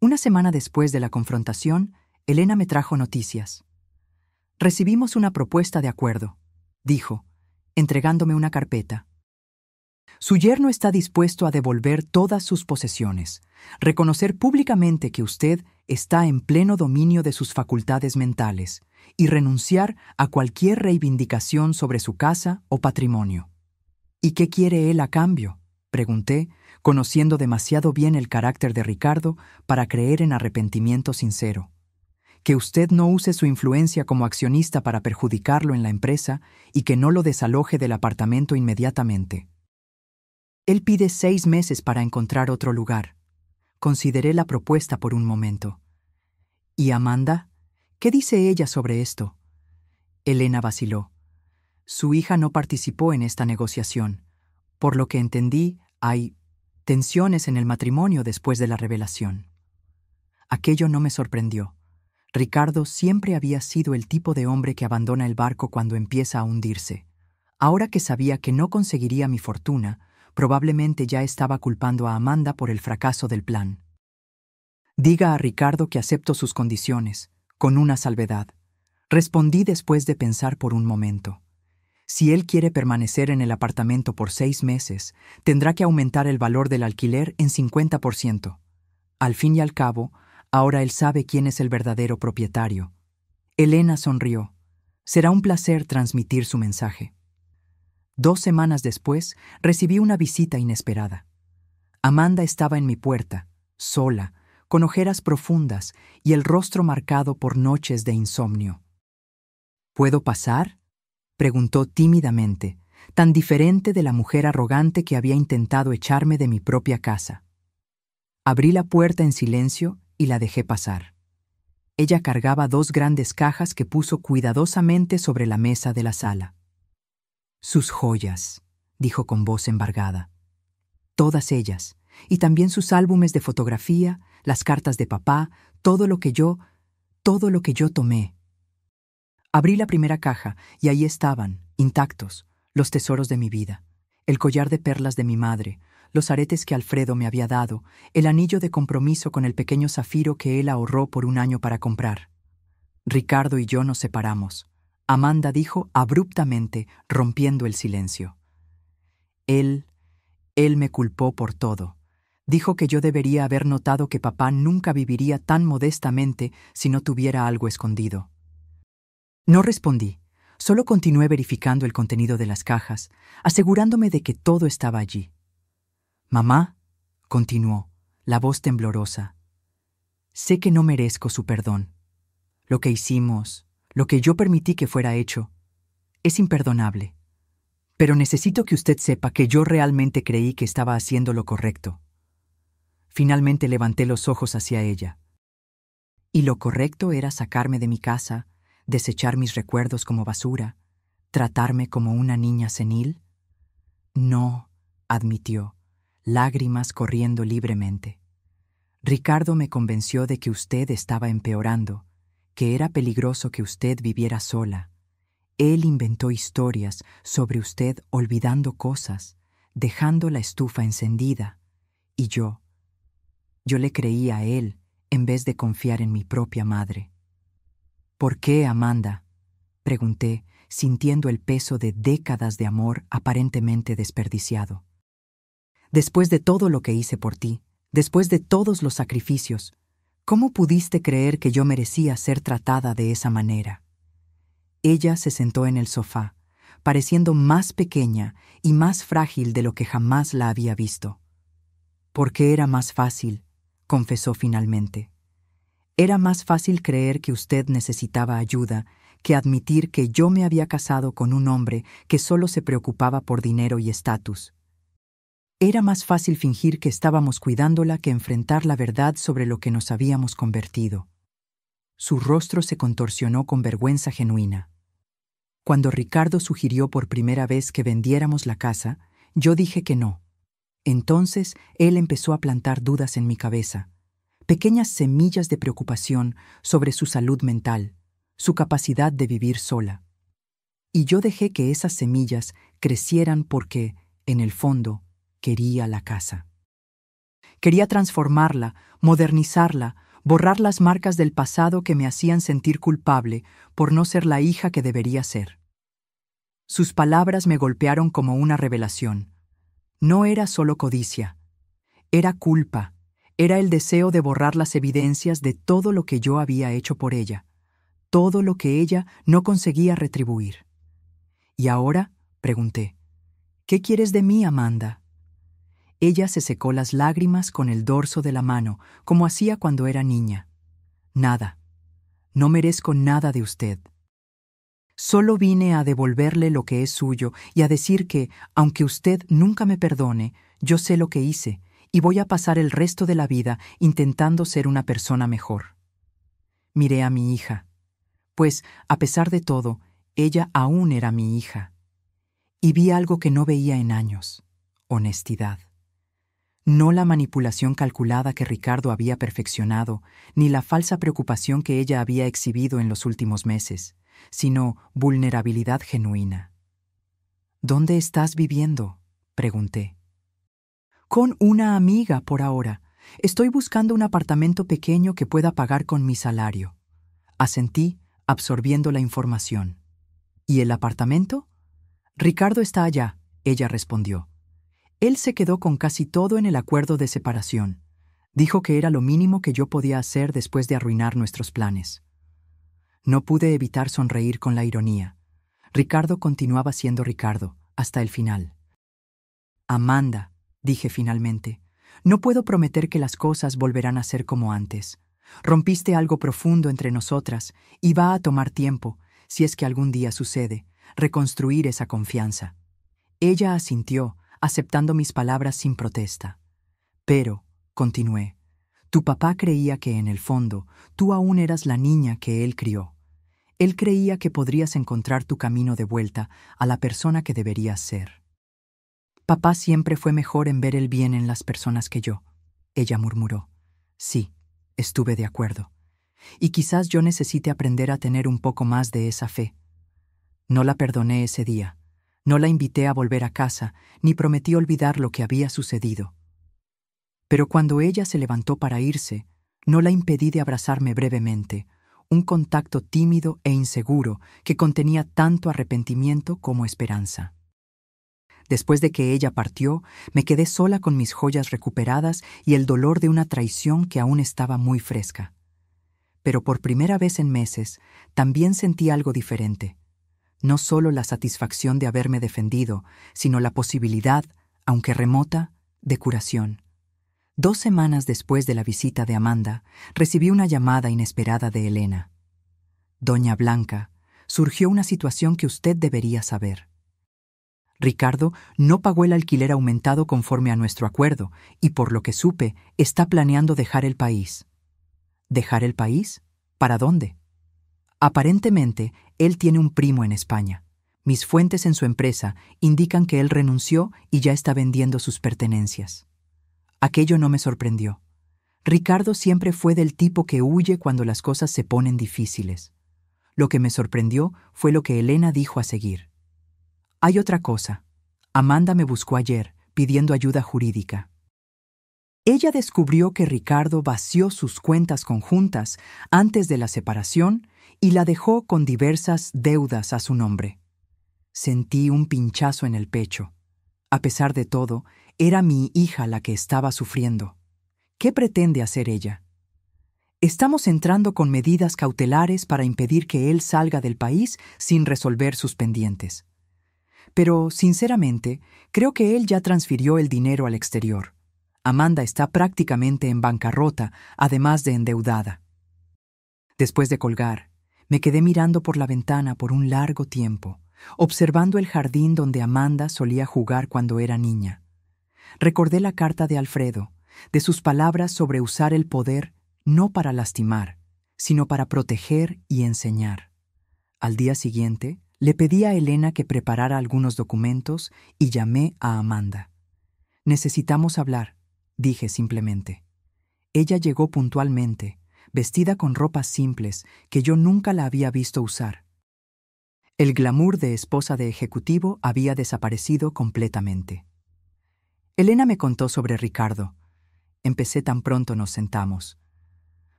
A: Una semana después de la confrontación, Elena me trajo noticias. Recibimos una propuesta de acuerdo, dijo, entregándome una carpeta. Su yerno está dispuesto a devolver todas sus posesiones, reconocer públicamente que usted está en pleno dominio de sus facultades mentales y renunciar a cualquier reivindicación sobre su casa o patrimonio. ¿Y qué quiere él a cambio?, pregunté, conociendo demasiado bien el carácter de Ricardo para creer en arrepentimiento sincero. Que usted no use su influencia como accionista para perjudicarlo en la empresa y que no lo desaloje del apartamento inmediatamente. Él pide 6 meses para encontrar otro lugar. Consideré la propuesta por un momento. ¿Y Amanda? ¿Qué dice ella sobre esto? Elena vaciló. Su hija no participó en esta negociación. Por lo que entendí, hay tensiones en el matrimonio después de la revelación. Aquello no me sorprendió. Ricardo siempre había sido el tipo de hombre que abandona el barco cuando empieza a hundirse. Ahora que sabía que no conseguiría mi fortuna, probablemente ya estaba culpando a Amanda por el fracaso del plan. Diga a Ricardo que acepto sus condiciones, con una salvedad. Respondí después de pensar por un momento. Si él quiere permanecer en el apartamento por 6 meses, tendrá que aumentar el valor del alquiler en 50%. Al fin y al cabo, ahora él sabe quién es el verdadero propietario. Elena sonrió. Será un placer transmitir su mensaje. 2 semanas después, recibí una visita inesperada. Amanda estaba en mi puerta, sola, con ojeras profundas y el rostro marcado por noches de insomnio. ¿Puedo pasar?, preguntó tímidamente, tan diferente de la mujer arrogante que había intentado echarme de mi propia casa. Abrí la puerta en silencio y la dejé pasar. Ella cargaba 2 grandes cajas que puso cuidadosamente sobre la mesa de la sala. «Sus joyas», dijo con voz embargada. «Todas ellas, y también sus álbumes de fotografía, las cartas de papá, todo lo que yo tomé». Abrí la primera caja y ahí estaban, intactos, los tesoros de mi vida. El collar de perlas de mi madre, los aretes que Alfredo me había dado, el anillo de compromiso con el pequeño zafiro que él ahorró por 1 año para comprar. Ricardo y yo nos separamos. Amanda dijo abruptamente, rompiendo el silencio. Él me culpó por todo. Dijo que yo debería haber notado que papá nunca viviría tan modestamente si no tuviera algo escondido. No respondí, solo continué verificando el contenido de las cajas, asegurándome de que todo estaba allí. «Mamá», continuó, la voz temblorosa, «sé que no merezco su perdón. Lo que hicimos, lo que yo permití que fuera hecho, es imperdonable. Pero necesito que usted sepa que yo realmente creí que estaba haciendo lo correcto». Finalmente levanté los ojos hacia ella. Y lo correcto era sacarme de mi casa, desechar mis recuerdos como basura, tratarme como una niña senil. «No», admitió, lágrimas corriendo libremente. «Ricardo me convenció de que usted estaba empeorando, que era peligroso que usted viviera sola. Él inventó historias sobre usted olvidando cosas, dejando la estufa encendida. Y yo le creí a él en vez de confiar en mi propia madre». «¿Por qué, Amanda?», pregunté, sintiendo el peso de décadas de amor aparentemente desperdiciado. «Después de todo lo que hice por ti, después de todos los sacrificios, ¿cómo pudiste creer que yo merecía ser tratada de esa manera?». Ella se sentó en el sofá, pareciendo más pequeña y más frágil de lo que jamás la había visto. «Porque era más fácil», confesó finalmente. «Era más fácil creer que usted necesitaba ayuda que admitir que yo me había casado con un hombre que solo se preocupaba por dinero y estatus. Era más fácil fingir que estábamos cuidándola que enfrentar la verdad sobre lo que nos habíamos convertido». Su rostro se contorsionó con vergüenza genuina. Cuando Ricardo sugirió por primera vez que vendiéramos la casa, yo dije que no. Entonces él empezó a plantar dudas en mi cabeza, pequeñas semillas de preocupación sobre su salud mental, su capacidad de vivir sola. Y yo dejé que esas semillas crecieran porque, en el fondo, quería la casa. Quería transformarla, modernizarla, borrar las marcas del pasado que me hacían sentir culpable por no ser la hija que debería ser. Sus palabras me golpearon como una revelación. No era solo codicia, era culpa, era el deseo de borrar las evidencias de todo lo que yo había hecho por ella, todo lo que ella no conseguía retribuir. ¿Y ahora? Pregunté. ¿Qué quieres de mí, Amanda? Ella se secó las lágrimas con el dorso de la mano, como hacía cuando era niña. Nada. No merezco nada de usted. Solo vine a devolverle lo que es suyo y a decir que, aunque usted nunca me perdone, yo sé lo que hice y voy a pasar el resto de la vida intentando ser una persona mejor. Miré a mi hija, pues, a pesar de todo, ella aún era mi hija. Y vi algo que no veía en años: honestidad. No la manipulación calculada que Ricardo había perfeccionado, ni la falsa preocupación que ella había exhibido en los últimos meses, sino vulnerabilidad genuina. ¿Dónde estás viviendo?, pregunté. Con una amiga por ahora. Estoy buscando un apartamento pequeño que pueda pagar con mi salario. Asentí, absorbiendo la información. ¿Y el apartamento? Ricardo está allá, ella respondió. Él se quedó con casi todo en el acuerdo de separación. Dijo que era lo mínimo que yo podía hacer después de arruinar nuestros planes. No pude evitar sonreír con la ironía. Ricardo continuaba siendo Ricardo, hasta el final. Amanda, dije finalmente, no puedo prometer que las cosas volverán a ser como antes. Rompiste algo profundo entre nosotras y va a tomar tiempo, si es que algún día sucede, reconstruir esa confianza. Ella asintió, aceptando mis palabras sin protesta. Pero, continué, tu papá creía que en el fondo tú aún eras la niña que él crió. Él creía que podrías encontrar tu camino de vuelta a la persona que deberías ser. Papá siempre fue mejor en ver el bien en las personas que yo, ella murmuró. Sí, estuve de acuerdo. Y quizás yo necesite aprender a tener un poco más de esa fe. No la perdoné ese día. No la invité a volver a casa, ni prometí olvidar lo que había sucedido. Pero cuando ella se levantó para irse, no la impedí de abrazarme brevemente, un contacto tímido e inseguro que contenía tanto arrepentimiento como esperanza. Después de que ella partió, me quedé sola con mis joyas recuperadas y el dolor de una traición que aún estaba muy fresca. Pero por primera vez en meses, también sentí algo diferente. No solo la satisfacción de haberme defendido, sino la posibilidad, aunque remota, de curación. 2 semanas después de la visita de Amanda, recibí una llamada inesperada de Elena. Doña Blanca, surgió una situación que usted debería saber. Ricardo no pagó el alquiler aumentado conforme a nuestro acuerdo y, por lo que supe, está planeando dejar el país. ¿Dejar el país? ¿Para dónde? Aparentemente, él tiene un primo en España. Mis fuentes en su empresa indican que él renunció y ya está vendiendo sus pertenencias. Aquello no me sorprendió. Ricardo siempre fue del tipo que huye cuando las cosas se ponen difíciles. Lo que me sorprendió fue lo que Elena dijo a seguir. Hay otra cosa. Amanda me buscó ayer, pidiendo ayuda jurídica. Ella descubrió que Ricardo vació sus cuentas conjuntas antes de la separación y la dejó con diversas deudas a su nombre. Sentí un pinchazo en el pecho. A pesar de todo, era mi hija la que estaba sufriendo. ¿Qué pretende hacer ella? Estamos entrando con medidas cautelares para impedir que él salga del país sin resolver sus pendientes. Pero, sinceramente, creo que él ya transfirió el dinero al exterior. Amanda está prácticamente en bancarrota, además de endeudada. Después de colgar, me quedé mirando por la ventana por un largo tiempo, observando el jardín donde Amanda solía jugar cuando era niña. Recordé la carta de Alfredo, de sus palabras sobre usar el poder no para lastimar, sino para proteger y enseñar. Al día siguiente, le pedí a Elena que preparara algunos documentos y llamé a Amanda. Necesitamos hablar, dije simplemente. Ella llegó puntualmente, vestida con ropas simples que yo nunca la había visto usar. El glamour de esposa de ejecutivo había desaparecido completamente. Elena me contó sobre Ricardo. Empecé tan pronto nos sentamos.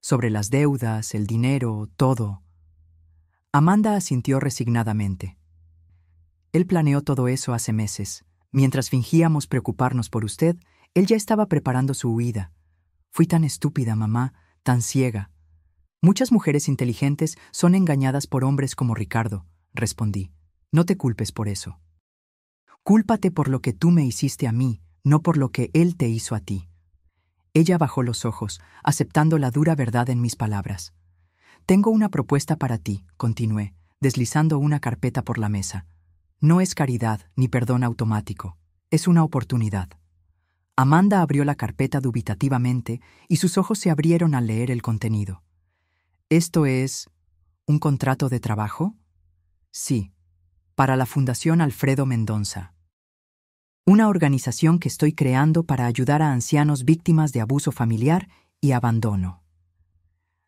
A: Sobre las deudas, el dinero, todo. Amanda asintió resignadamente. Él planeó todo eso hace meses, Mientras fingíamos preocuparnos por usted, él ya estaba preparando su huida. Fui tan estúpida, mamá, tan ciega. Muchas mujeres inteligentes son engañadas por hombres como Ricardo, respondí. No te culpes por eso. Cúlpate por lo que tú me hiciste a mí, no por lo que él te hizo a ti. Ella bajó los ojos, aceptando la dura verdad en mis palabras. Tengo una propuesta para ti, continué, deslizando una carpeta por la mesa. No es caridad ni perdón automático, es una oportunidad. Amanda abrió la carpeta dubitativamente y sus ojos se abrieron al leer el contenido. ¿Esto es un contrato de trabajo? Sí, para la Fundación Alfredo Mendonça. Una organización que estoy creando para ayudar a ancianos víctimas de abuso familiar y abandono.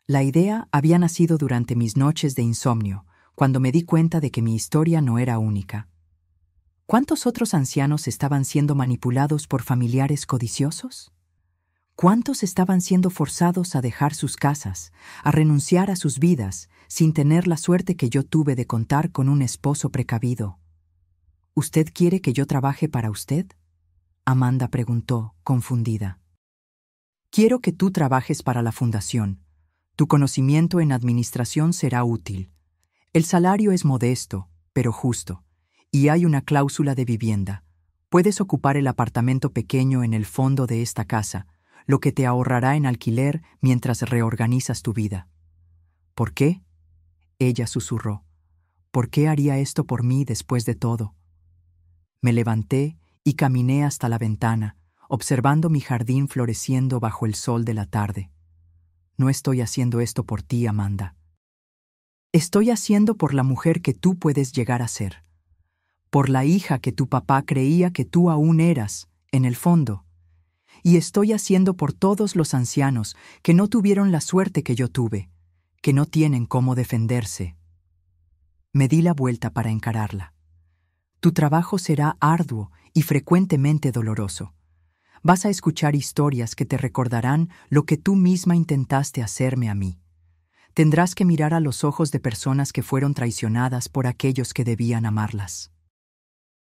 A: La idea había nacido durante mis noches de insomnio, cuando me di cuenta de que mi historia no era única. ¿Cuántos otros ancianos estaban siendo manipulados por familiares codiciosos? ¿Cuántos estaban siendo forzados a dejar sus casas, a renunciar a sus vidas, sin tener la suerte que yo tuve de contar con un esposo precavido? ¿Usted quiere que yo trabaje para usted? Amanda preguntó, confundida. Quiero que tú trabajes para la fundación. Tu conocimiento en administración será útil. El salario es modesto, pero justo, y hay una cláusula de vivienda. Puedes ocupar el apartamento pequeño en el fondo de esta casa, lo que te ahorrará en alquiler mientras reorganizas tu vida. ¿Por qué? Ella susurró. ¿Por qué haría esto por mí después de todo? Me levanté y caminé hasta la ventana, observando mi jardín floreciendo bajo el sol de la tarde. No estoy haciendo esto por ti, Amanda. Estoy haciendo por la mujer que tú puedes llegar a ser. Por la hija que tu papá creía que tú aún eras, en el fondo. Y estoy haciendo por todos los ancianos que no tuvieron la suerte que yo tuve, que no tienen cómo defenderse. Me di la vuelta para encararla. Tu trabajo será arduo y frecuentemente doloroso. Vas a escuchar historias que te recordarán lo que tú misma intentaste hacerme a mí. Tendrás que mirar a los ojos de personas que fueron traicionadas por aquellos que debían amarlas.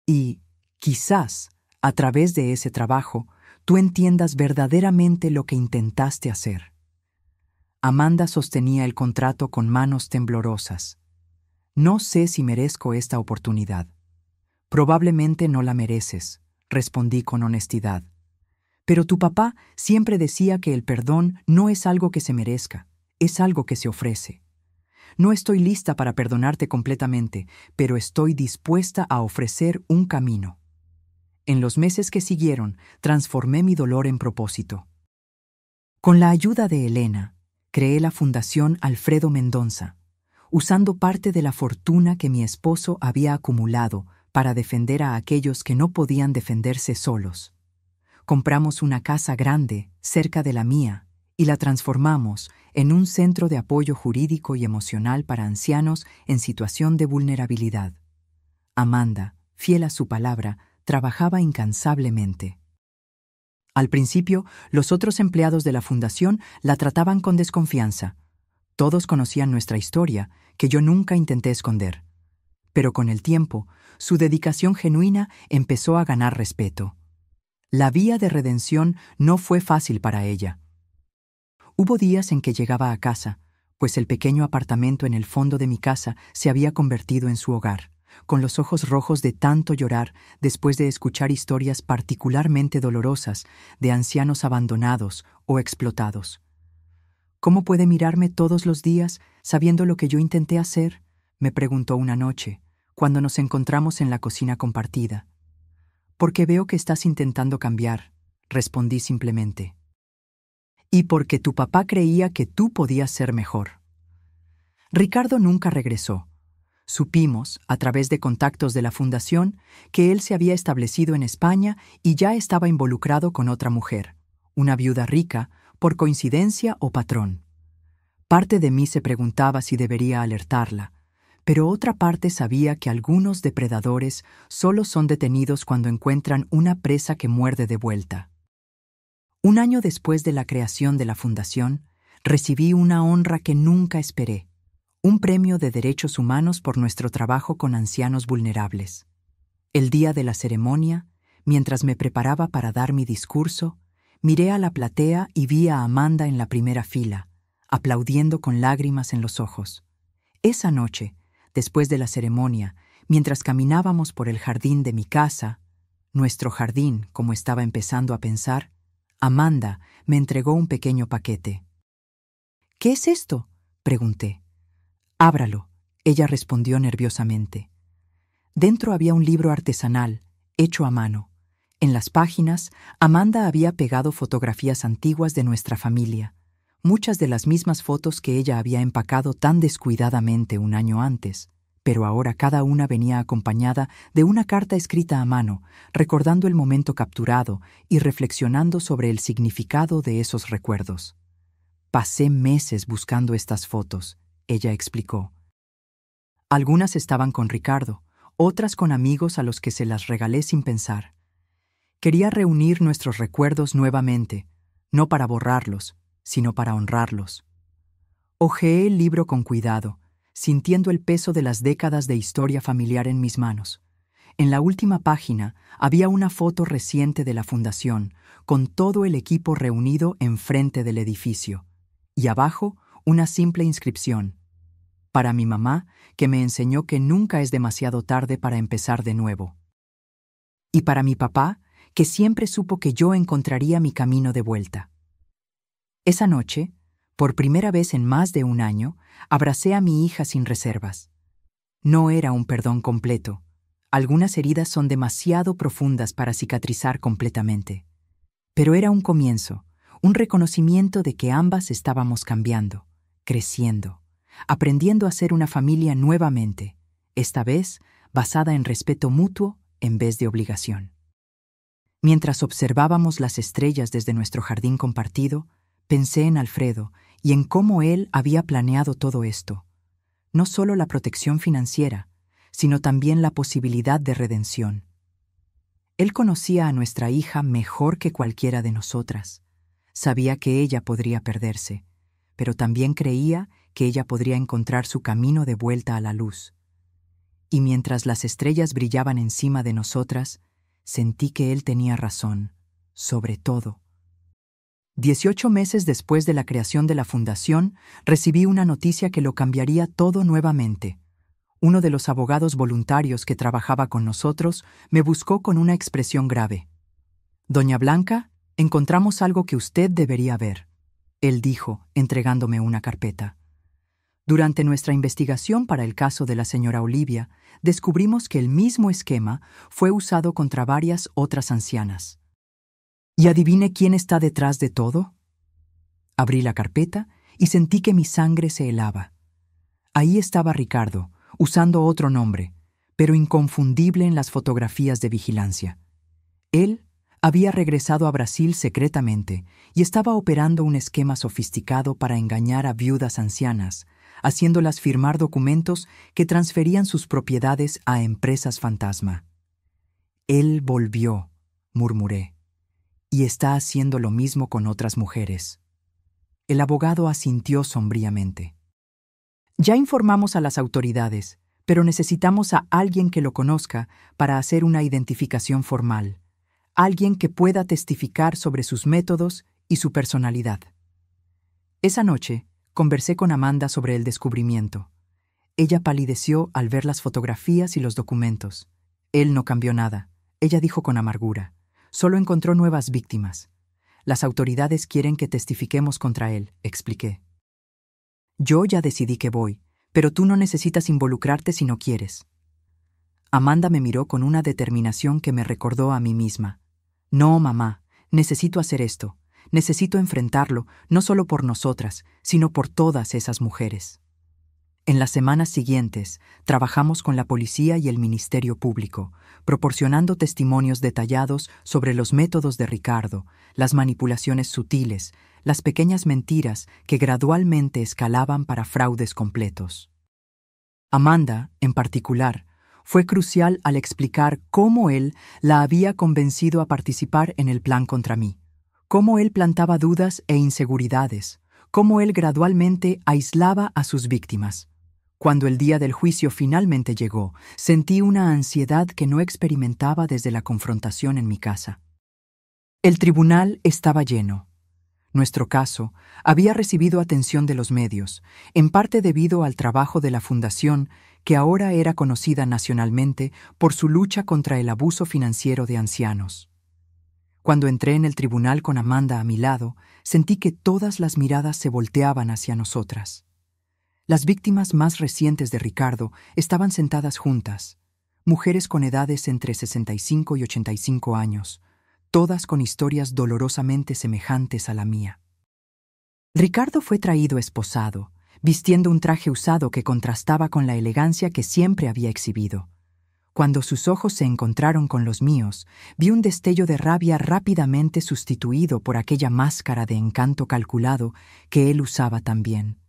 A: Y, quizás, a través de ese trabajo, tú entiendas verdaderamente lo que intentaste hacer. Amanda sostenía el contrato con manos temblorosas. No sé si merezco esta oportunidad. Probablemente no la mereces, respondí con honestidad. Pero tu papá siempre decía que el perdón no es algo que se merezca, es algo que se ofrece. No estoy lista para perdonarte completamente, pero estoy dispuesta a ofrecer un camino. En los meses que siguieron, transformé mi dolor en propósito. Con la ayuda de Elena, creé la Fundación Alfredo Mendonça, usando parte de la fortuna que mi esposo había acumulado para defender a aquellos que no podían defenderse solos. Compramos una casa grande, cerca de la mía, y la transformamos en un centro de apoyo jurídico y emocional para ancianos en situación de vulnerabilidad. Amanda, fiel a su palabra, trabajaba incansablemente. Al principio, los otros empleados de la fundación la trataban con desconfianza. Todos conocían nuestra historia, que yo nunca intenté esconder. Pero con el tiempo, su dedicación genuina empezó a ganar respeto. La vía de redención no fue fácil para ella. Hubo días en que llegaba a casa, pues el pequeño apartamento en el fondo de mi casa se había convertido en su hogar, con los ojos rojos de tanto llorar después de escuchar historias particularmente dolorosas de ancianos abandonados o explotados. ¿Cómo puede mirarme todos los días sabiendo lo que yo intenté hacer?, me preguntó una noche, cuando nos encontramos en la cocina compartida. Porque veo que estás intentando cambiar, respondí simplemente. Y porque tu papá creía que tú podías ser mejor. Ricardo nunca regresó. Supimos, a través de contactos de la fundación, que él se había establecido en España y ya estaba involucrado con otra mujer, una viuda rica, por coincidencia o patrón. Parte de mí se preguntaba si debería alertarla, pero otra parte sabía que algunos depredadores solo son detenidos cuando encuentran una presa que muerde de vuelta. Un año después de la creación de la fundación, recibí una honra que nunca esperé, un premio de derechos humanos por nuestro trabajo con ancianos vulnerables. El día de la ceremonia, Mientras me preparaba para dar mi discurso, miré a la platea y vi a Amanda en la primera fila, aplaudiendo con lágrimas en los ojos. Esa noche, después de la ceremonia, mientras caminábamos por el jardín de mi casa, nuestro jardín, como estaba empezando a pensar, Amanda me entregó un pequeño paquete. «¿Qué es esto?», pregunté. «Ábralo», ella respondió nerviosamente. Dentro había un libro artesanal, hecho a mano. En las páginas, Amanda había pegado fotografías antiguas de nuestra familia, muchas de las mismas fotos que ella había empacado tan descuidadamente un año antes, pero ahora cada una venía acompañada de una carta escrita a mano, recordando el momento capturado y reflexionando sobre el significado de esos recuerdos. «Pasé meses buscando estas fotos», ella explicó. Algunas estaban con Ricardo, otras con amigos a los que se las regalé sin pensar. Quería reunir nuestros recuerdos nuevamente, no para borrarlos, sino para honrarlos. Hojeé el libro con cuidado, sintiendo el peso de las décadas de historia familiar en mis manos. En la última página había una foto reciente de la fundación, con todo el equipo reunido enfrente del edificio, y abajo una simple inscripción: «Para mi mamá, que me enseñó que nunca es demasiado tarde para empezar de nuevo». Y para mi papá, que siempre supo que yo encontraría mi camino de vuelta. Esa noche, por primera vez en más de un año, abracé a mi hija sin reservas. No era un perdón completo. Algunas heridas son demasiado profundas para cicatrizar completamente. Pero era un comienzo, un reconocimiento de que ambas estábamos cambiando, creciendo, aprendiendo a ser una familia nuevamente, esta vez basada en respeto mutuo en vez de obligación. Mientras observábamos las estrellas desde nuestro jardín compartido, pensé en Alfredo y en cómo él había planeado todo esto. No solo la protección financiera, sino también la posibilidad de redención. Él conocía a nuestra hija mejor que cualquiera de nosotras. Sabía que ella podría perderse, pero también creía que ella podría encontrar su camino de vuelta a la luz. Y mientras las estrellas brillaban encima de nosotras, sentí que él tenía razón, sobre todo. 18 meses después de la creación de la fundación, recibí una noticia que lo cambiaría todo nuevamente. Uno de los abogados voluntarios que trabajaba con nosotros me buscó con una expresión grave. «Doña Blanca, encontramos algo que usted debería ver», él dijo, entregándome una carpeta. Durante nuestra investigación para el caso de la señora Olivia, descubrimos que el mismo esquema fue usado contra varias otras ancianas. ¿Y adivine quién está detrás de todo? Abrí la carpeta y sentí que mi sangre se helaba. Ahí estaba Ricardo, usando otro nombre, pero inconfundible en las fotografías de vigilancia. Él había regresado a Brasil secretamente y estaba operando un esquema sofisticado para engañar a viudas ancianas, haciéndolas firmar documentos que transferían sus propiedades a empresas fantasma. «Él volvió», murmuré, «y está haciendo lo mismo con otras mujeres». El abogado asintió sombríamente. «Ya informamos a las autoridades, pero necesitamos a alguien que lo conozca para hacer una identificación formal, alguien que pueda testificar sobre sus métodos y su personalidad». Esa noche, conversé con Amanda sobre el descubrimiento. Ella palideció al ver las fotografías y los documentos. Él no cambió nada, ella dijo con amargura. Solo encontró nuevas víctimas. Las autoridades quieren que testifiquemos contra él, expliqué. Yo ya decidí que voy, pero tú no necesitas involucrarte si no quieres. Amanda me miró con una determinación que me recordó a mí misma. No, mamá, necesito hacer esto. Necesito enfrentarlo, no solo por nosotras, sino por todas esas mujeres. En las semanas siguientes, trabajamos con la policía y el Ministerio Público, proporcionando testimonios detallados sobre los métodos de Ricardo, las manipulaciones sutiles, las pequeñas mentiras que gradualmente escalaban para fraudes completos. Amanda, en particular, fue crucial al explicar cómo él la había convencido a participar en el plan contra mí. Cómo él plantaba dudas e inseguridades, cómo él gradualmente aislaba a sus víctimas. Cuando el día del juicio finalmente llegó, sentí una ansiedad que no experimentaba desde la confrontación en mi casa. El tribunal estaba lleno. Nuestro caso había recibido atención de los medios, en parte debido al trabajo de la Fundación, que ahora era conocida nacionalmente por su lucha contra el abuso financiero de ancianos. Cuando entré en el tribunal con Amanda a mi lado, sentí que todas las miradas se volteaban hacia nosotras. Las víctimas más recientes de Ricardo estaban sentadas juntas, mujeres con edades entre 65 y 85 años, todas con historias dolorosamente semejantes a la mía. Ricardo fue traído esposado, vistiendo un traje usado que contrastaba con la elegancia que siempre había exhibido. Cuando sus ojos se encontraron con los míos, vi un destello de rabia rápidamente sustituido por aquella máscara de encanto calculado que él usaba también.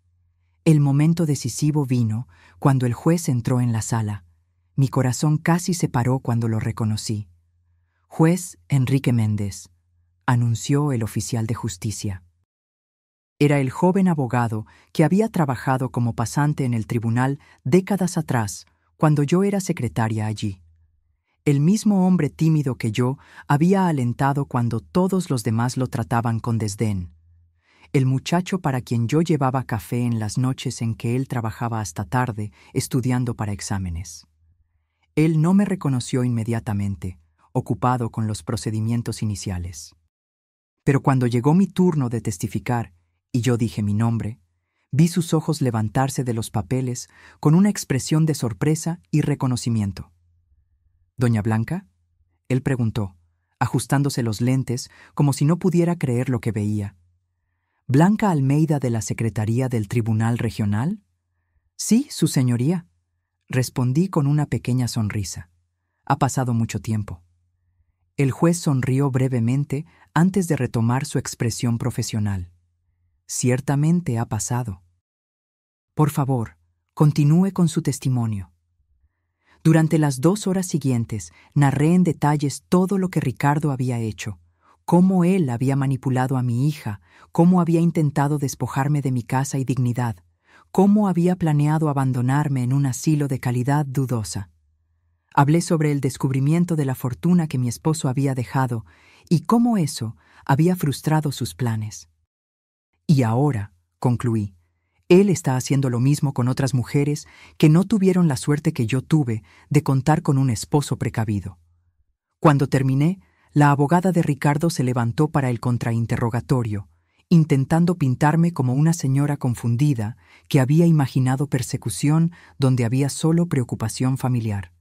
A: El momento decisivo vino cuando el juez entró en la sala. Mi corazón casi se paró cuando lo reconocí. Juez Enrique Méndez, anunció el oficial de justicia. Era el joven abogado que había trabajado como pasante en el tribunal décadas atrás, cuando yo era secretaria allí. El mismo hombre tímido que yo había alentado cuando todos los demás lo trataban con desdén. El muchacho para quien yo llevaba café en las noches en que él trabajaba hasta tarde, estudiando para exámenes. Él no me reconoció inmediatamente, ocupado con los procedimientos iniciales. Pero cuando llegó mi turno de testificar, y yo dije mi nombre, vi sus ojos levantarse de los papeles con una expresión de sorpresa y reconocimiento. «¿Doña Blanca?», él preguntó, ajustándose los lentes como si no pudiera creer lo que veía. «¿Blanca Almeida de la Secretaría del Tribunal Regional?». «Sí, su señoría», respondí con una pequeña sonrisa. «Ha pasado mucho tiempo». El juez sonrió brevemente antes de retomar su expresión profesional. «Ciertamente ha pasado. Por favor, continúe con su testimonio». Durante las 2 horas siguientes, narré en detalles todo lo que Ricardo había hecho, cómo él había manipulado a mi hija, cómo había intentado despojarme de mi casa y dignidad, cómo había planeado abandonarme en un asilo de calidad dudosa. Hablé sobre el descubrimiento de la fortuna que mi esposo había dejado y cómo eso había frustrado sus planes. «Y ahora», concluí, «él está haciendo lo mismo con otras mujeres que no tuvieron la suerte que yo tuve de contar con un esposo precavido». Cuando terminé, la abogada de Ricardo se levantó para el contrainterrogatorio, intentando pintarme como una señora confundida que había imaginado persecución donde había solo preocupación familiar.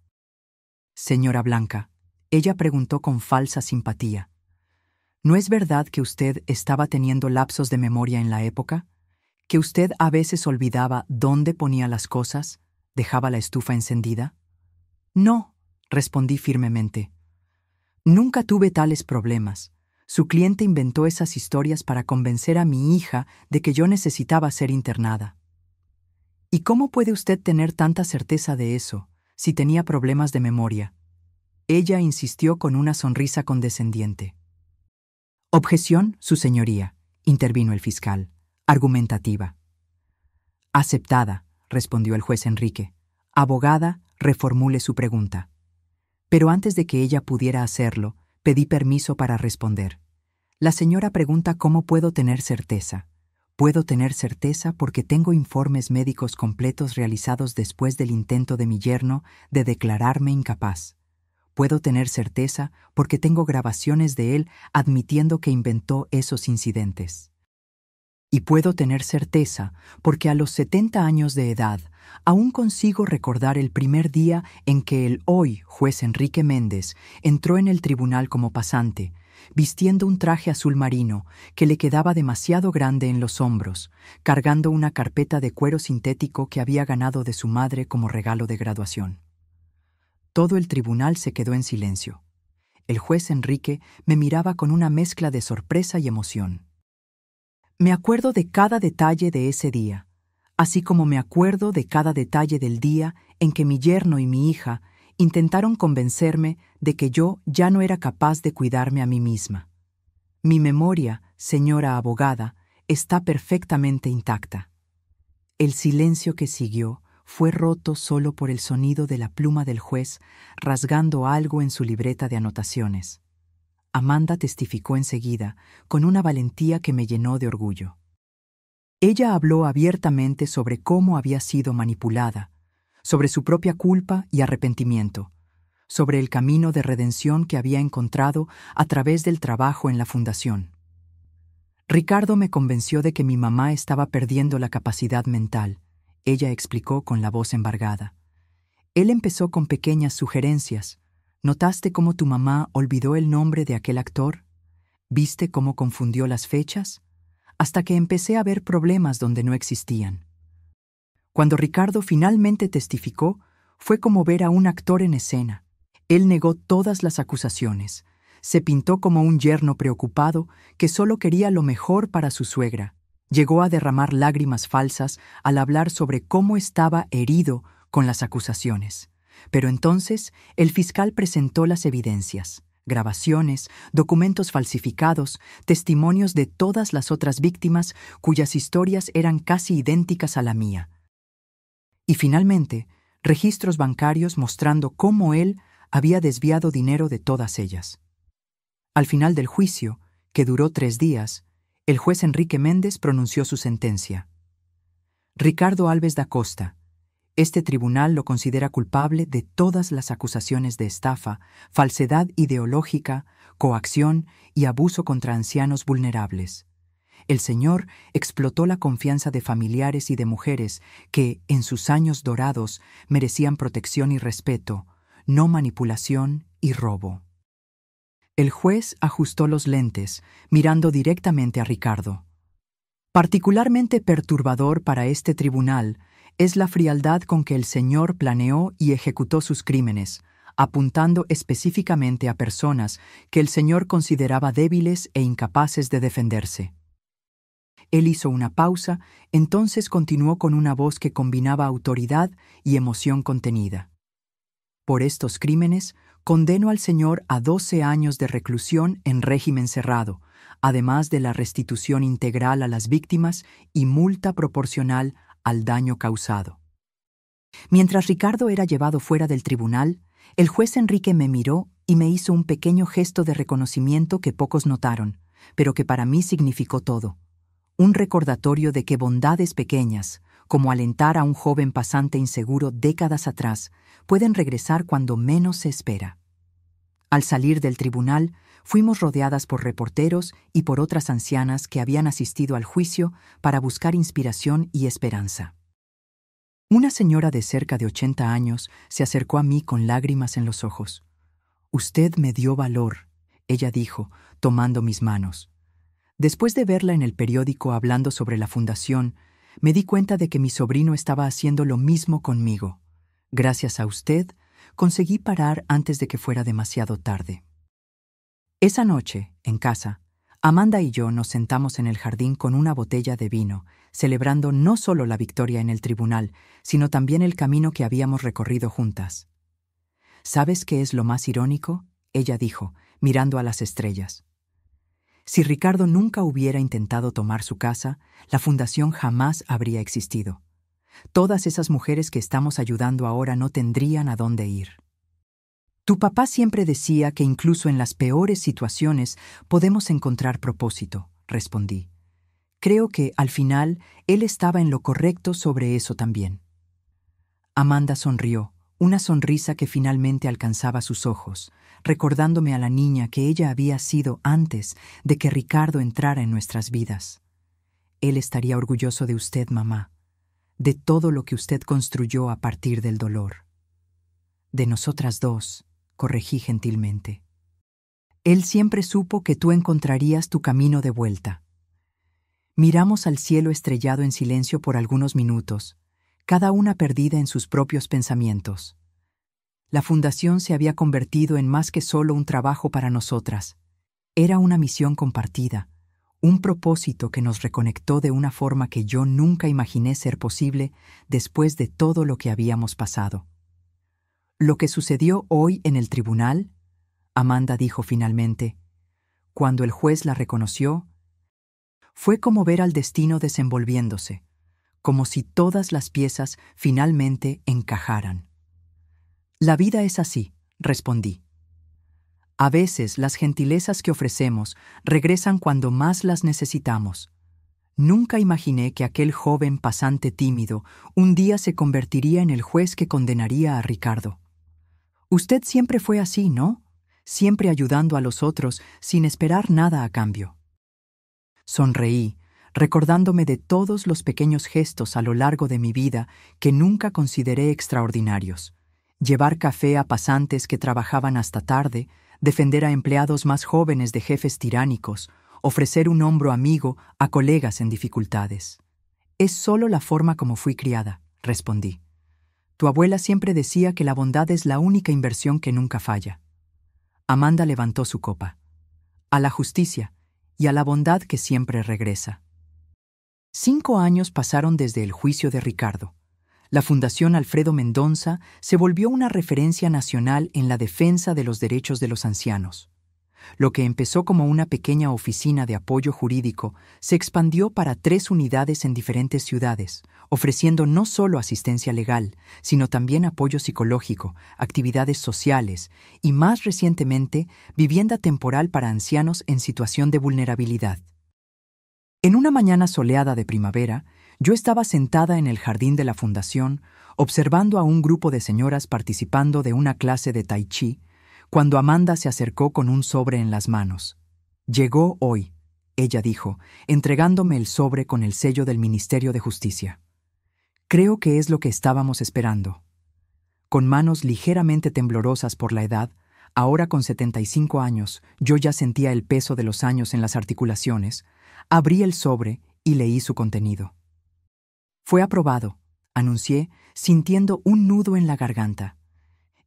A: «Señora Blanca», ella preguntó con falsa simpatía, «¿no es verdad que usted estaba teniendo lapsos de memoria en la época? ¿Que usted a veces olvidaba dónde ponía las cosas, dejaba la estufa encendida?» «No», respondí firmemente. «Nunca tuve tales problemas. Su cliente inventó esas historias para convencer a mi hija de que yo necesitaba ser internada». «¿Y cómo puede usted tener tanta certeza de eso, si tenía problemas de memoria?». Ella insistió con una sonrisa condescendiente. «Objeción, su señoría», intervino el fiscal, argumentativa. «Aceptada», respondió el juez Enrique. «Abogada, reformule su pregunta». Pero antes de que ella pudiera hacerlo, pedí permiso para responder. «La señora pregunta cómo puedo tener certeza. Puedo tener certeza porque tengo informes médicos completos realizados después del intento de mi yerno de declararme incapaz. Puedo tener certeza porque tengo grabaciones de él admitiendo que inventó esos incidentes. Y puedo tener certeza porque a los 70 años de edad aún consigo recordar el primer día en que el hoy juez Enrique Méndez entró en el tribunal como pasante, vistiendo un traje azul marino que le quedaba demasiado grande en los hombros, cargando una carpeta de cuero sintético que había ganado de su madre como regalo de graduación. Todo el tribunal se quedó en silencio. El juez Enrique me miraba con una mezcla de sorpresa y emoción. Me acuerdo de cada detalle de ese día, así como me acuerdo de cada detalle del día en que mi yerno y mi hija intentaron convencerme de que yo ya no era capaz de cuidarme a mí misma. Mi memoria, señora abogada, está perfectamente intacta. El silencio que siguió fue roto solo por el sonido de la pluma del juez rasgando algo en su libreta de anotaciones. Amanda testificó enseguida, con una valentía que me llenó de orgullo. Ella habló abiertamente sobre cómo había sido manipulada, sobre su propia culpa y arrepentimiento, sobre el camino de redención que había encontrado a través del trabajo en la fundación. Ricardo me convenció de que mi mamá estaba perdiendo la capacidad mental, ella explicó con la voz embargada. Él empezó con pequeñas sugerencias. ¿Notaste cómo tu mamá olvidó el nombre de aquel actor? ¿Viste cómo confundió las fechas? Hasta que empecé a ver problemas donde no existían. Cuando Ricardo finalmente testificó, fue como ver a un actor en escena. Él negó todas las acusaciones. Se pintó como un yerno preocupado que solo quería lo mejor para su suegra. Llegó a derramar lágrimas falsas al hablar sobre cómo estaba herido con las acusaciones. Pero entonces el fiscal presentó las evidencias, grabaciones, documentos falsificados, testimonios de todas las otras víctimas cuyas historias eran casi idénticas a la mía. Y finalmente, registros bancarios mostrando cómo él había desviado dinero de todas ellas. Al final del juicio, que duró 3 días, el juez Enrique Méndez pronunció su sentencia. Ricardo Alves da Costa. Este tribunal lo considera culpable de todas las acusaciones de estafa, falsedad ideológica, coacción y abuso contra ancianos vulnerables. El señor explotó la confianza de familiares y de mujeres que, en sus años dorados, merecían protección y respeto, no manipulación y robo. El juez ajustó los lentes, mirando directamente a Ricardo. Particularmente perturbador para este tribunal es la frialdad con que el señor planeó y ejecutó sus crímenes, apuntando específicamente a personas que el señor consideraba débiles e incapaces de defenderse. Él hizo una pausa, entonces continuó con una voz que combinaba autoridad y emoción contenida. Por estos crímenes, condeno al señor a 12 años de reclusión en régimen cerrado, además de la restitución integral a las víctimas y multa proporcional al daño causado. Mientras Ricardo era llevado fuera del tribunal, el juez Enrique me miró y me hizo un pequeño gesto de reconocimiento que pocos notaron, pero que para mí significó todo. Un recordatorio de que bondades pequeñas, como alentar a un joven pasante inseguro décadas atrás, pueden regresar cuando menos se espera. Al salir del tribunal, fuimos rodeadas por reporteros y por otras ancianas que habían asistido al juicio para buscar inspiración y esperanza. Una señora de cerca de 80 años se acercó a mí con lágrimas en los ojos. «Usted me dio valor», ella dijo, tomando mis manos. Después de verla en el periódico hablando sobre la fundación, me di cuenta de que mi sobrino estaba haciendo lo mismo conmigo. Gracias a usted, conseguí parar antes de que fuera demasiado tarde. Esa noche, en casa, Amanda y yo nos sentamos en el jardín con una botella de vino, celebrando no solo la victoria en el tribunal, sino también el camino que habíamos recorrido juntas. ¿Sabes qué es lo más irónico?, ella dijo, mirando a las estrellas. Si Ricardo nunca hubiera intentado tomar su casa, la fundación jamás habría existido. Todas esas mujeres que estamos ayudando ahora no tendrían a dónde ir. Tu papá siempre decía que incluso en las peores situaciones podemos encontrar propósito, respondí. Creo que, al final, él estaba en lo correcto sobre eso también. Amanda sonrió, una sonrisa que finalmente alcanzaba sus ojos, recordándome a la niña que ella había sido antes de que Ricardo entrara en nuestras vidas. Él estaría orgulloso de usted, mamá, de todo lo que usted construyó a partir del dolor. De nosotras dos, corregí gentilmente. Él siempre supo que tú encontrarías tu camino de vuelta. Miramos al cielo estrellado en silencio por algunos minutos, cada una perdida en sus propios pensamientos. La fundación se había convertido en más que solo un trabajo para nosotras. Era una misión compartida, un propósito que nos reconectó de una forma que yo nunca imaginé ser posible después de todo lo que habíamos pasado. Lo que sucedió hoy en el tribunal, Amanda dijo finalmente, cuando el juez la reconoció, fue como ver al destino desenvolviéndose, como si todas las piezas finalmente encajaran. La vida es así, respondí. A veces las gentilezas que ofrecemos regresan cuando más las necesitamos. Nunca imaginé que aquel joven pasante tímido un día se convertiría en el juez que condenaría a Ricardo. Usted siempre fue así, ¿no? Siempre ayudando a los otros sin esperar nada a cambio. Sonreí, recordándome de todos los pequeños gestos a lo largo de mi vida que nunca consideré extraordinarios. Llevar café a pasantes que trabajaban hasta tarde, defender a empleados más jóvenes de jefes tiránicos, ofrecer un hombro amigo a colegas en dificultades. Es solo la forma como fui criada, respondí. Tu abuela siempre decía que la bondad es la única inversión que nunca falla. Amanda levantó su copa. A la justicia y a la bondad que siempre regresa. 5 años pasaron desde el juicio de Ricardo. La Fundación Alfredo Mendonça se volvió una referencia nacional en la defensa de los derechos de los ancianos. Lo que empezó como una pequeña oficina de apoyo jurídico se expandió para 3 unidades en diferentes ciudades, ofreciendo no solo asistencia legal, sino también apoyo psicológico, actividades sociales y, más recientemente, vivienda temporal para ancianos en situación de vulnerabilidad. En una mañana soleada de primavera, yo estaba sentada en el jardín de la fundación, observando a un grupo de señoras participando de una clase de tai chi, cuando Amanda se acercó con un sobre en las manos. Llegó hoy, ella dijo, entregándome el sobre con el sello del Ministerio de Justicia. Creo que es lo que estábamos esperando. Con manos ligeramente temblorosas por la edad, ahora con 75 años, yo ya sentía el peso de los años en las articulaciones, abrí el sobre y leí su contenido. Fue aprobado, anuncié, sintiendo un nudo en la garganta.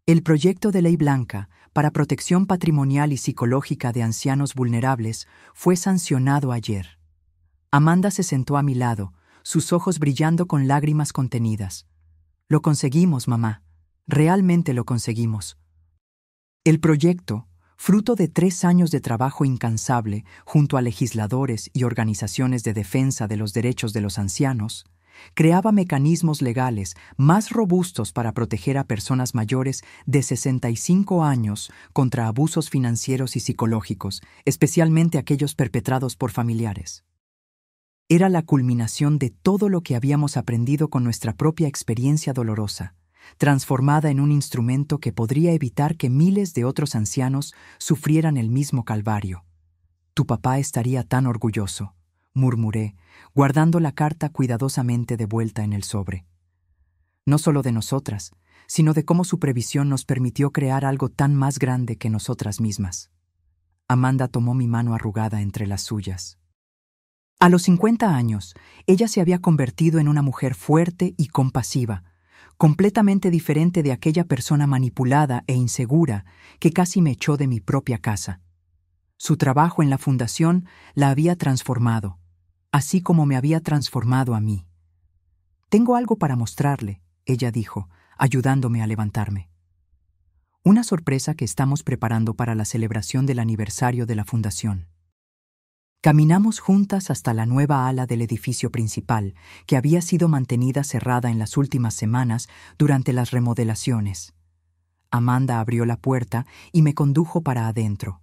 A: El proyecto de ley blanca para protección patrimonial y psicológica de ancianos vulnerables fue sancionado ayer. Amanda se sentó a mi lado, sus ojos brillando con lágrimas contenidas. Lo conseguimos, mamá. Realmente lo conseguimos. El proyecto, fruto de 3 años de trabajo incansable junto a legisladores y organizaciones de defensa de los derechos de los ancianos, creaba mecanismos legales más robustos para proteger a personas mayores de 65 años contra abusos financieros y psicológicos, especialmente aquellos perpetrados por familiares. Era la culminación de todo lo que habíamos aprendido con nuestra propia experiencia dolorosa, transformada en un instrumento que podría evitar que miles de otros ancianos sufrieran el mismo calvario. Tu papá estaría tan orgulloso, murmuré, guardando la carta cuidadosamente de vuelta en el sobre. No solo de nosotras, sino de cómo su previsión nos permitió crear algo tan más grande que nosotras mismas. Amanda tomó mi mano arrugada entre las suyas. A los 50 años, ella se había convertido en una mujer fuerte y compasiva, completamente diferente de aquella persona manipulada e insegura que casi me echó de mi propia casa. Su trabajo en la fundación la había transformado, así como me había transformado a mí. Tengo algo para mostrarle, ella dijo, ayudándome a levantarme. Una sorpresa que estamos preparando para la celebración del aniversario de la fundación. Caminamos juntas hasta la nueva ala del edificio principal, que había sido mantenida cerrada en las últimas semanas durante las remodelaciones. Amanda abrió la puerta y me condujo para adentro.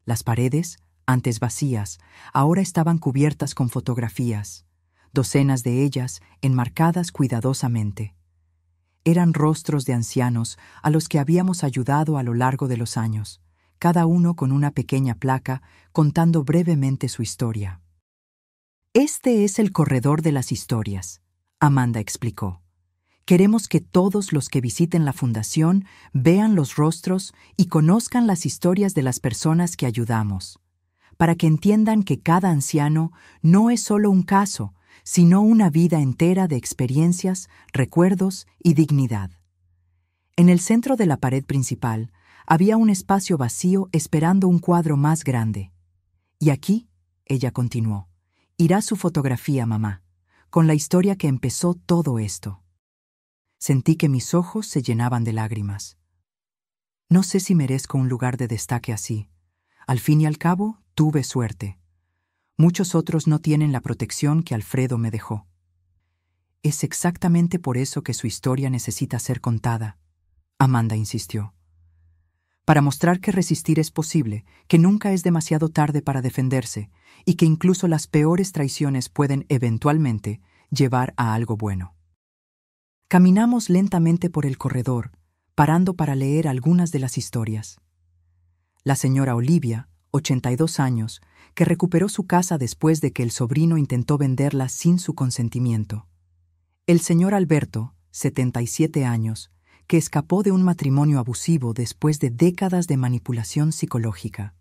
A: Las paredes, antes vacías, ahora estaban cubiertas con fotografías, docenas de ellas enmarcadas cuidadosamente. Eran rostros de ancianos a los que habíamos ayudado a lo largo de los años, cada uno con una pequeña placa contando brevemente su historia. Este es el corredor de las historias, Amanda explicó. Queremos que todos los que visiten la fundación vean los rostros y conozcan las historias de las personas que ayudamos, para que entiendan que cada anciano no es solo un caso, sino una vida entera de experiencias, recuerdos y dignidad. En el centro de la pared principal había un espacio vacío esperando un cuadro más grande. Y aquí, ella continuó, irá su fotografía, mamá, con la historia que empezó todo esto. Sentí que mis ojos se llenaban de lágrimas. No sé si merezco un lugar de destaque así. Al fin y al cabo, tuve suerte. Muchos otros no tienen la protección que Alfredo me dejó. Es exactamente por eso que su historia necesita ser contada, Amanda insistió. Para mostrar que resistir es posible, que nunca es demasiado tarde para defenderse y que incluso las peores traiciones pueden eventualmente llevar a algo bueno. Caminamos lentamente por el corredor, parando para leer algunas de las historias. La señora Olivia, 82 años, que recuperó su casa después de que el sobrino intentó venderla sin su consentimiento. El señor Alberto, 77 años, que escapó de un matrimonio abusivo después de décadas de manipulación psicológica.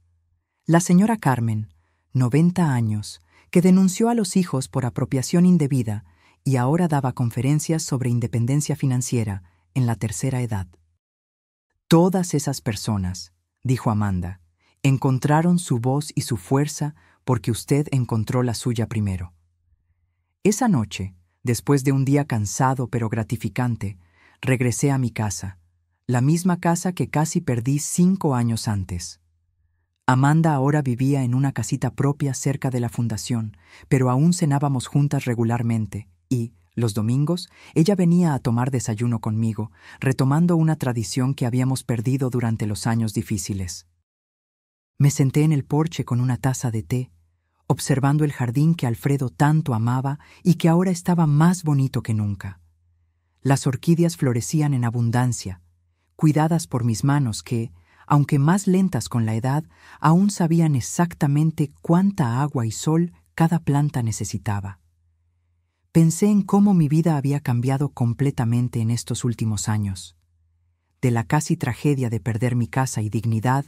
A: La señora Carmen, 90 años, que denunció a los hijos por apropiación indebida y ahora daba conferencias sobre independencia financiera en la tercera edad. Todas esas personas, dijo Amanda, encontraron su voz y su fuerza porque usted encontró la suya primero. Esa noche, después de un día cansado pero gratificante, regresé a mi casa, la misma casa que casi perdí 5 años antes. Amanda ahora vivía en una casita propia cerca de la fundación, pero aún cenábamos juntas regularmente y, los domingos, ella venía a tomar desayuno conmigo, retomando una tradición que habíamos perdido durante los años difíciles. Me senté en el porche con una taza de té, observando el jardín que Alfredo tanto amaba y que ahora estaba más bonito que nunca. Las orquídeas florecían en abundancia, cuidadas por mis manos que, aunque más lentas con la edad, aún sabían exactamente cuánta agua y sol cada planta necesitaba. Pensé en cómo mi vida había cambiado completamente en estos últimos años. De la casi tragedia de perder mi casa y dignidad,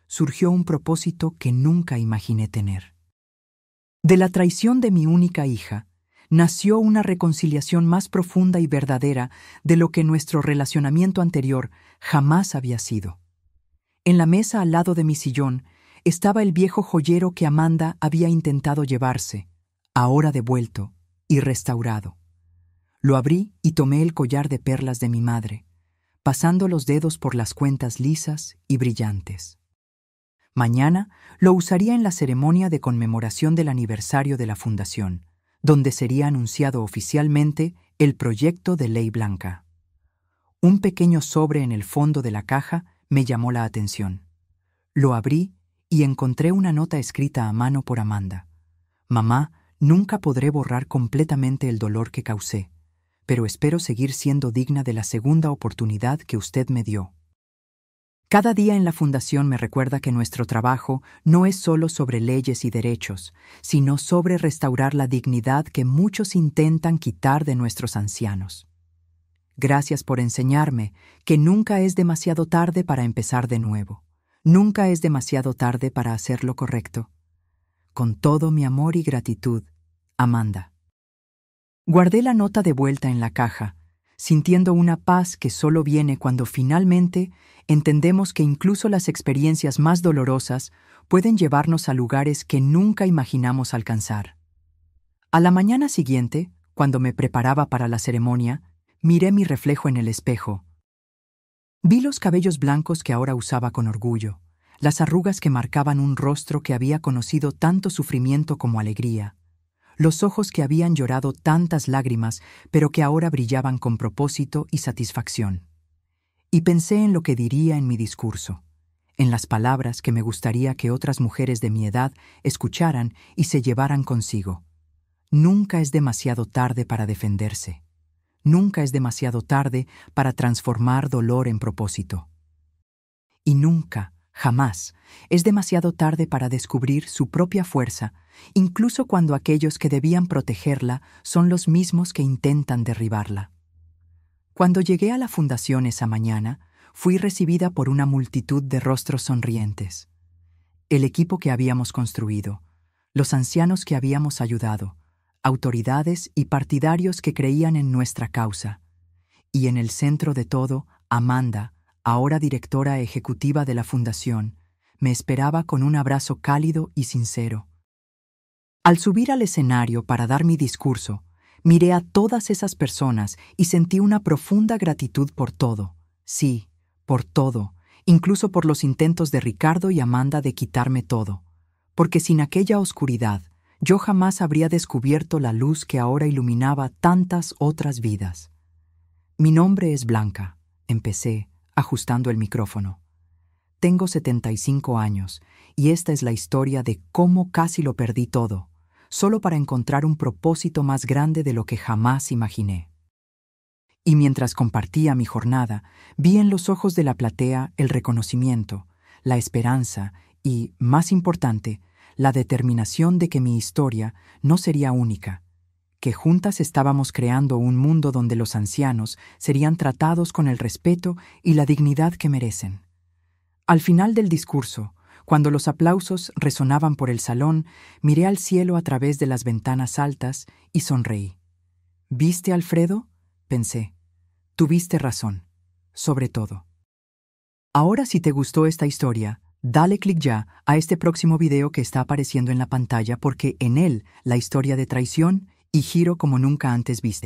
A: surgió un propósito que nunca imaginé tener. De la traición de mi única hija, nació una reconciliación más profunda y verdadera de lo que nuestro relacionamiento anterior jamás había sido. En la mesa al lado de mi sillón estaba el viejo joyero que Amanda había intentado llevarse, ahora devuelto y restaurado. Lo abrí y tomé el collar de perlas de mi madre, pasando los dedos por las cuentas lisas y brillantes. Mañana lo usaría en la ceremonia de conmemoración del aniversario de la fundación, donde sería anunciado oficialmente el proyecto de ley blanca. Un pequeño sobre en el fondo de la caja me llamó la atención. Lo abrí y encontré una nota escrita a mano por Amanda. Mamá, nunca podré borrar completamente el dolor que causé, pero espero seguir siendo digna de la segunda oportunidad que usted me dio. Cada día en la fundación me recuerda que nuestro trabajo no es solo sobre leyes y derechos, sino sobre restaurar la dignidad que muchos intentan quitar de nuestros ancianos. Gracias por enseñarme que nunca es demasiado tarde para empezar de nuevo. Nunca es demasiado tarde para hacer lo correcto. Con todo mi amor y gratitud, Amanda. Guardé la nota de vuelta en la caja, sintiendo una paz que solo viene cuando finalmente entendemos que incluso las experiencias más dolorosas pueden llevarnos a lugares que nunca imaginamos alcanzar. A la mañana siguiente, cuando me preparaba para la ceremonia, miré mi reflejo en el espejo. Vi los cabellos blancos que ahora usaba con orgullo, las arrugas que marcaban un rostro que había conocido tanto sufrimiento como alegría, los ojos que habían llorado tantas lágrimas, pero que ahora brillaban con propósito y satisfacción. Y pensé en lo que diría en mi discurso, en las palabras que me gustaría que otras mujeres de mi edad escucharan y se llevaran consigo. Nunca es demasiado tarde para defenderse. Nunca es demasiado tarde para transformar dolor en propósito. Y nunca, jamás, es demasiado tarde para descubrir su propia fuerza, incluso cuando aquellos que debían protegerla son los mismos que intentan derribarla. Cuando llegué a la fundación esa mañana, fui recibida por una multitud de rostros sonrientes. El equipo que habíamos construido, los ancianos que habíamos ayudado, autoridades y partidarios que creían en nuestra causa. Y en el centro de todo, Amanda, ahora directora ejecutiva de la fundación, me esperaba con un abrazo cálido y sincero. Al subir al escenario para dar mi discurso, miré a todas esas personas y sentí una profunda gratitud por todo. Sí, por todo, incluso por los intentos de Ricardo y Amanda de quitarme todo. Porque sin aquella oscuridad, yo jamás habría descubierto la luz que ahora iluminaba tantas otras vidas. Mi nombre es Blanca, empecé, ajustando el micrófono. Tengo 75 años y esta es la historia de cómo casi lo perdí todo, solo para encontrar un propósito más grande de lo que jamás imaginé. Y mientras compartía mi jornada, vi en los ojos de la platea el reconocimiento, la esperanza y, más importante, la determinación de que mi historia no sería única, que juntas estábamos creando un mundo donde los ancianos serían tratados con el respeto y la dignidad que merecen. Al final del discurso, cuando los aplausos resonaban por el salón, miré al cielo a través de las ventanas altas y sonreí. ¿Viste, Alfredo?, pensé. Tuviste razón, sobre todo. Ahora, si te gustó esta historia, dale clic ya a este próximo video que está apareciendo en la pantalla porque en él la historia de traición y giro como nunca antes viste.